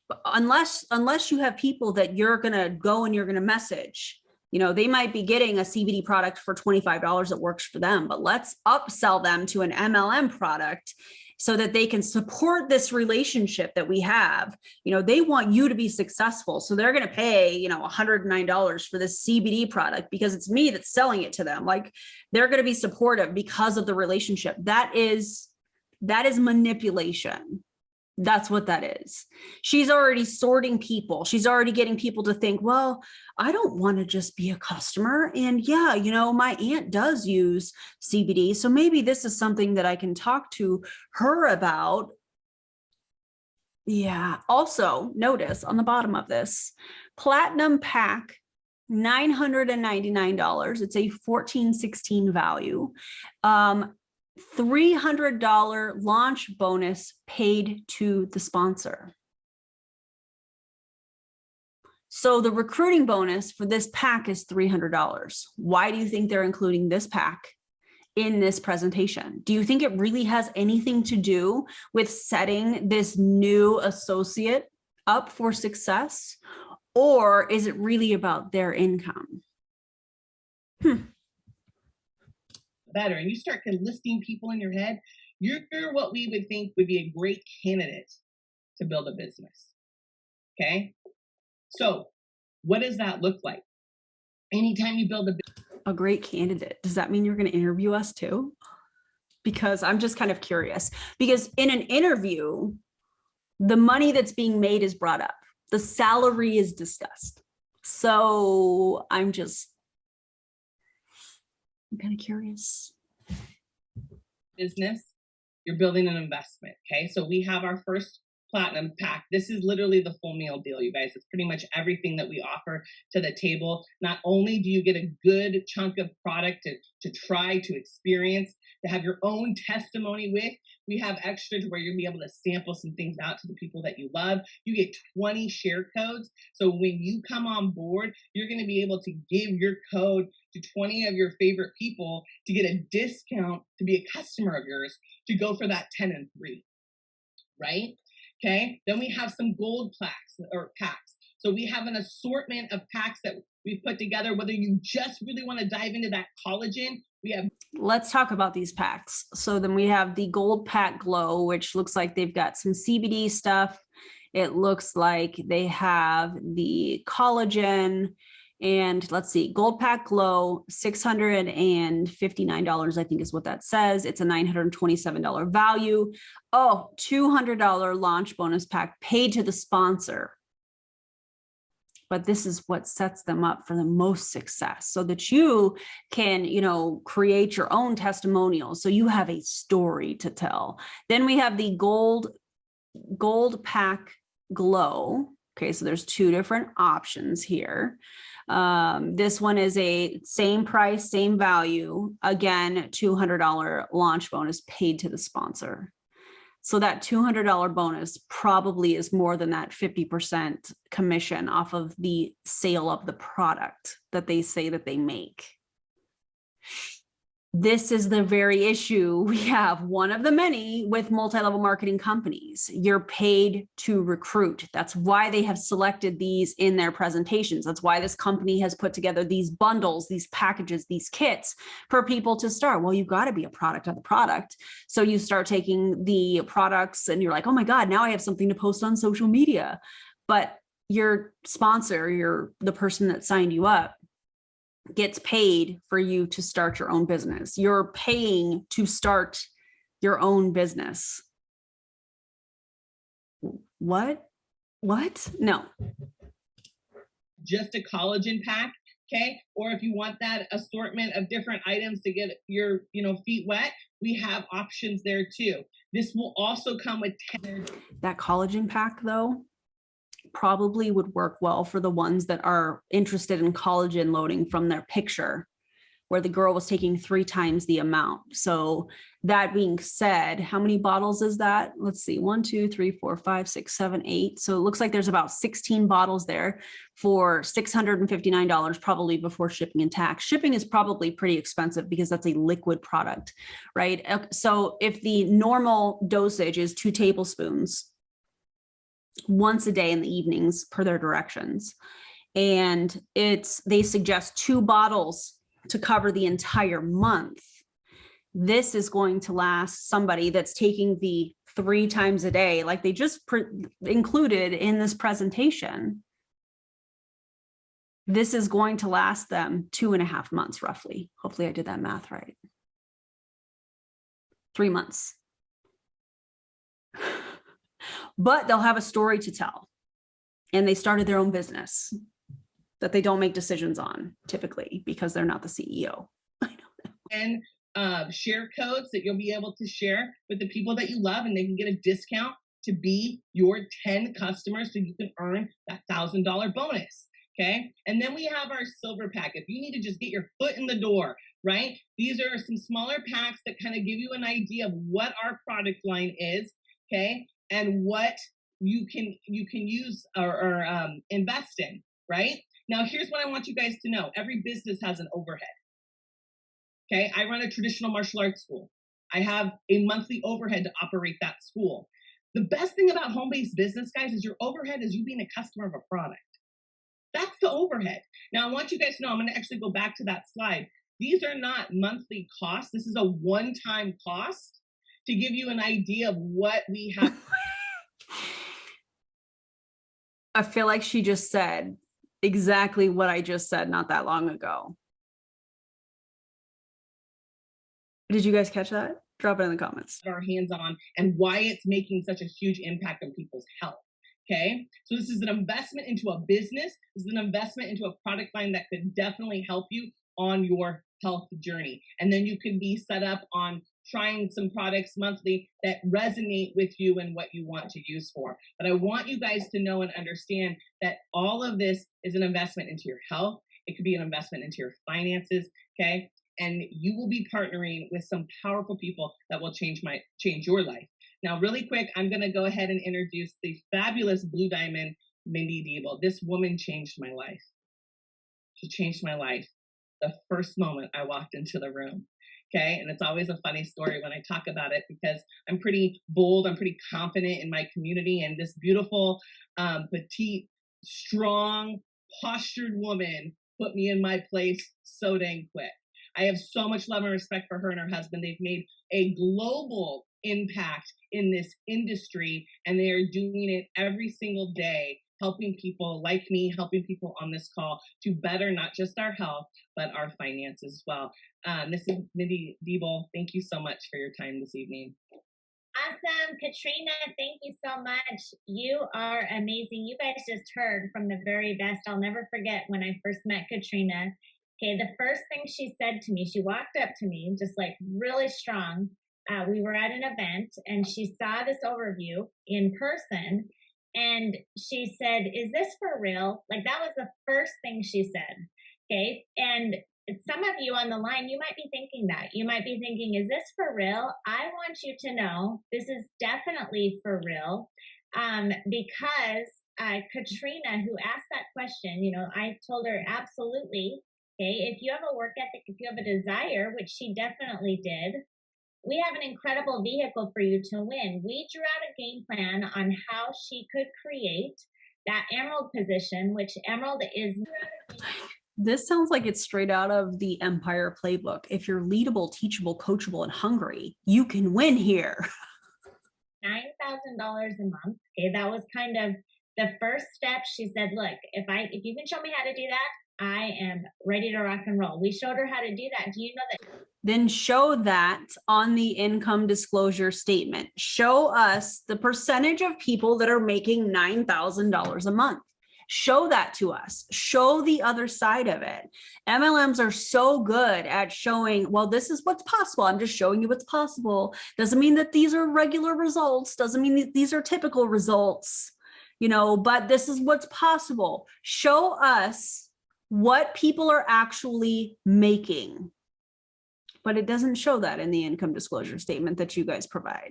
but unless you have people that you're going to go and you're going to message, they might be getting a CBD product for $25 that works for them, but let's upsell them to an MLM product so that they can support this relationship that we have. They want you to be successful. So they're going to pay, $109 for this CBD product because it's me that's selling it to them. Like, they're going to be supportive because of the relationship. That is manipulation. That's what that is. She's already sorting people. She's already getting people to think, well, I don't want to just be a customer. And yeah, my aunt does use CBD. So maybe this is something that I can talk to her about. Yeah. Also, notice on the bottom of this, Platinum pack, $999. It's a 1416 value. $300 launch bonus paid to the sponsor. So the recruiting bonus for this pack is $300. Why do you think they're including this pack in this presentation? Do you think it really has anything to do with setting this new associate up for success? Or is it really about their income? Better, and you start listing people in your head, you're what we would think would be a great candidate to build a business. Okay, so what does that look like? Anytime you build a great candidate, does that mean you're going to interview us too? Because I'm just kind of curious, because in an interview, the money that's being made is brought up, the salary is discussed. So I'm kind of curious. Business, you're building an investment. Okay, so we have our first platinum pack. This is literally the full meal deal, you guys. It's pretty much everything that we offer to the table. Not only do you get a good chunk of product to try, to experience, to have your own testimony with, we have extras where you'll be able to sample some things out to the people that you love. You get 20 share codes. So when you come on board, you're going to be able to give your code to 20 of your favorite people to get a discount to be a customer of yours to go for that 10 and 3, right? Okay, then we have some gold packs. So we have an assortment of packs that we've put together, whether you just really want to dive into that collagen. Let's talk about these packs. So then we have the gold pack glow, which looks like they've got some CBD stuff. It looks like they have the collagen, and let's see, gold pack glow, $659, I think is what that says. It's a $927 value. Oh, $200 launch bonus pack paid to the sponsor. But this is what sets them up for the most success, so that you can, create your own testimonials. So you have a story to tell. Then we have the gold pack glow. Okay, so there's two different options here. This one is a same price, same value. Again, $200 launch bonus paid to the sponsor. So that $200 bonus probably is more than that 50% commission off of the sale of the product that they say that they make. This is the very issue we have, one of the many with multi-level marketing companies. You're paid to recruit. That's why they have selected these in their presentations. That's why this company has put together these bundles, these packages, these kits for people to start. Well, you've got to be a product of the product. So you start taking the products and you're like, oh my God, now I have something to post on social media. But your sponsor, the person that signed you up, gets paid for you to start your own business. You're paying to start your own business. What? No. Just a collagen pack, okay? Or if you want that assortment of different items to get your, feet wet, we have options there too. This will also come with that collagen pack though. Probably would work well for the ones that are interested in collagen loading from their picture, where the girl was taking 3 times the amount. So that being said, how many bottles is that? Let's see, 1, 2, 3, 4, 5, 6, 7, 8. So it looks like there's about 16 bottles there for $659, probably before shipping and tax. Shipping is probably pretty expensive because that's a liquid product, right? So if the normal dosage is 2 tablespoons once a day in the evenings per their directions, and they suggest 2 bottles to cover the entire month, this is going to last somebody that's taking the 3 times a day, like they just included in this presentation. This is going to last them 2.5 months, roughly. Hopefully I did that math right. 3 months. But they'll have a story to tell. And they started their own business that they don't make decisions on typically because they're not the CEO. And share codes that you'll be able to share with the people that you love, and they can get a discount to be your 10 customers so you can earn that $1,000 bonus. Okay. And then we have our silver pack. If you need to just get your foot in the door, right? These are some smaller packs that kind of give you an idea of what our product line is. Okay. And what you can use or invest in, right? Now, here's what I want you guys to know. Every business has an overhead. Okay, I run a traditional martial arts school. I have a monthly overhead to operate that school. The best thing about home-based business, guys, is your overhead is you being a customer of a product. That's the overhead. Now, I want you guys to know, I'm going to actually go back to that slide. These are not monthly costs. This is a one-time cost to give you an idea of what we have. I feel like she just said exactly what I just said not that long ago. Did you guys catch that? Drop it in the comments. Our hands on and why it's making such a huge impact on people's health. Okay, so this is an investment into a business. This is an investment into a product line that could definitely help you on your health journey. And then you can be set up on trying some products monthly that resonate with you and what you want to use for. But I want you guys to know and understand that all of this is an investment into your health. It could be an investment into your finances, okay? And you will be partnering with some powerful people that will change your life. Now, really quick, I'm gonna go ahead and introduce the fabulous Blue Diamond, Mindy Diebel. This woman changed my life. She changed my life the first moment I walked into the room. Okay. And it's always a funny story when I talk about it because I'm pretty bold. I'm pretty confident in my community. And this beautiful, petite, strong, postured woman put me in my place so dang quick. I have so much love and respect for her and her husband. They've made a global impact in this industry, and they are doing it every single day, helping people like me, helping people on this call to better not just our health, but our finances as well. This is Mindy Diebel. Thank you so much for your time this evening. Awesome. Katrina, thank you so much. You are amazing. You guys just heard from the very best. I'll never forget when I first met Katrina. Okay, the first thing she said to me, she walked up to me just like really strong. We were at an event and she saw this overview in person and she said, "Is this for real?" Like that was the first thing she said. Okay. And some of you on the line, you might be thinking that. You might be thinking, is this for real? I want you to know this is definitely for real. Because Katrina, who asked that question, I told her absolutely. okay, if you have a work ethic, if you have a desire, which she definitely did, we have an incredible vehicle for you to win. We drew out a game plan on how she could create that emerald position, which emerald is. This sounds like it's straight out of the Empire playbook. If you're leadable, teachable, coachable, and hungry, you can win here. $9,000 a month. Okay, that was kind of the first step. She said, look, if you can show me how to do that, I am ready to rock and roll. We showed her how to do that. Do you know that? Then show that on the income disclosure statement. Show us the percentage of people that are making $9,000 a month. Show that to us. Show the other side of it. MLMs are so good at showing, well, this is what's possible. I'm just showing you what's possible. Doesn't mean that these are regular results. Doesn't mean that these are typical results, but this is what's possible. Show us what people are actually making. But it doesn't show that in the income disclosure statement that you guys provide.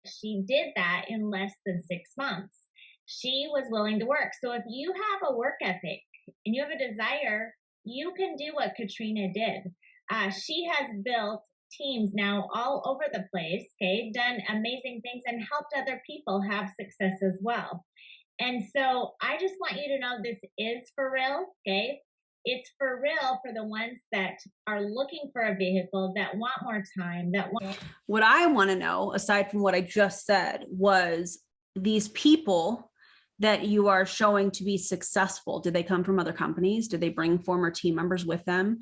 She did that in less than 6 months. She was willing to work. So if you have a work ethic and you have a desire, you can do what Katrina did. She has built teams now all over the place, okay, done amazing things and helped other people have success as well. And so I just want you to know this is for real, okay? It's for real for the ones that are looking for a vehicle, that want more time, that want. What I want to know, aside from what I just said, was these people that you are showing to be successful, did they come from other companies? Did they bring former team members with them?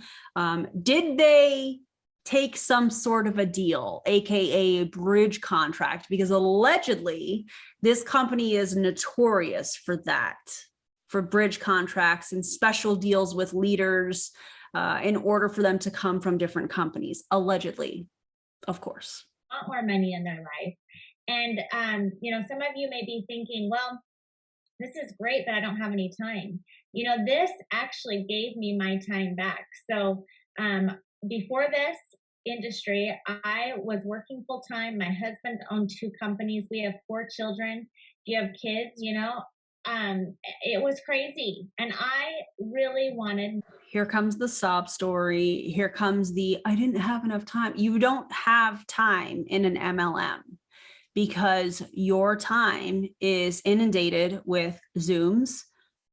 Did they take some sort of a deal, AKA a bridge contract? Because allegedly this company is notorious for that, for bridge contracts and special deals with leaders in order for them to come from different companies, allegedly, of course. Want more money in their life. And, some of you may be thinking, well, this is great, but I don't have any time. This actually gave me my time back. So before this industry, I was working full time. My husband owned 2 companies. We have 4 children. You have kids, it was crazy. And I really wanted. Here comes the sob story. Here comes the, I didn't have enough time. You don't have time in an MLM because your time is inundated with Zooms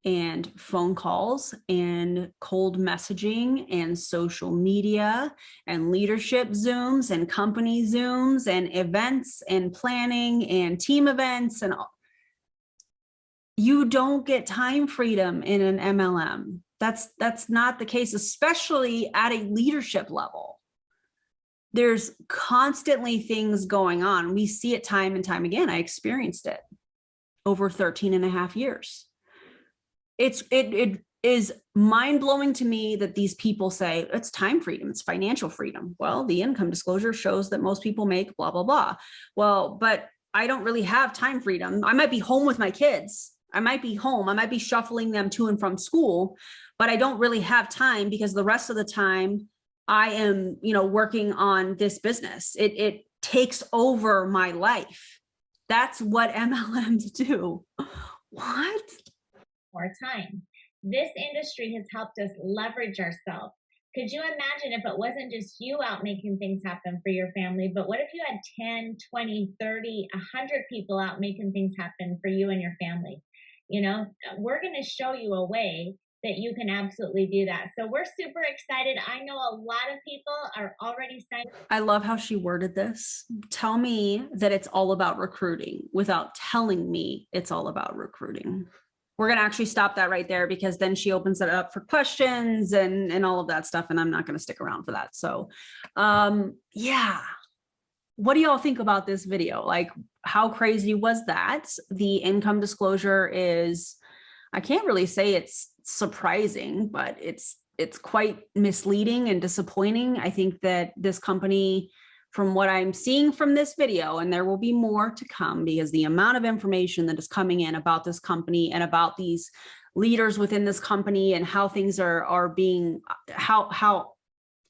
and phone calls and cold messaging and social media and leadership Zooms and company Zooms and events and planning and team events and all. You don't get time freedom in an MLM. That's not the case, especially at a leadership level. There's constantly things going on. We see it time and time again. I experienced it over 13 and a half years. It is mind-blowing to me that these people say it's time freedom, it's financial freedom. Well, the income disclosure shows that most people make blah, blah, blah. Well, but I don't really have time freedom. I might be home with my kids. I might be home. I might be shuffling them to and from school, but I don't really have time because the rest of the time I am, working on this business. It takes over my life. That's what MLMs do. What? More time. This industry has helped us leverage ourselves. Could you imagine if it wasn't just you out making things happen for your family, but what if you had 10, 20, 30, 100 people out making things happen for you and your family? We're going to show you a way that you can absolutely do that. So we're super excited. I know a lot of people are already signed. I love how she worded this. Tell me that it's all about recruiting without telling me it's all about recruiting. We're going to actually stop that right there because then she opens it up for questions and all of that stuff. And I'm not going to stick around for that. So, yeah. What do y'all think about this video? Like, how crazy was that? The income disclosure is, I can't really say it's surprising, but it's quite misleading and disappointing. I think that this company, from what I'm seeing from this video, and there will be more to come because the amount of information that is coming in about this company and about these leaders within this company and how things are being, how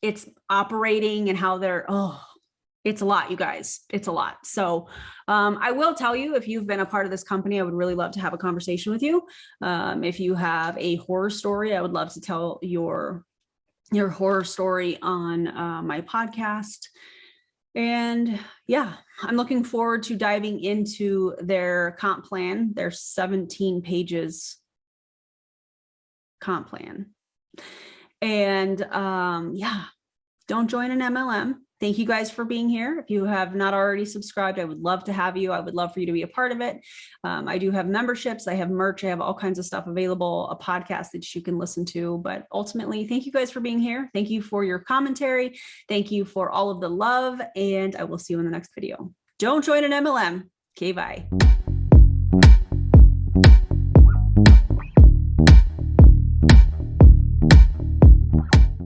it's operating and how they're, it's a lot, you guys. It's a lot. So I will tell you, if you've been a part of this company, I would really love to have a conversation with you. If you have a horror story, I would love to tell your your horror story on my podcast. And yeah, I'm looking forward to diving into their comp plan, their 17 pages comp plan. And yeah, don't join an MLM. Thank you guys for being here. If you have not already subscribed, I would love to have you. I would love for you to be a part of it. I do have memberships. I have merch. I have all kinds of stuff available, a podcast that you can listen to. But ultimately, thank you guys for being here. Thank you for your commentary. Thank you for all of the love. And I will see you in the next video. Don't join an MLM. Okay, bye.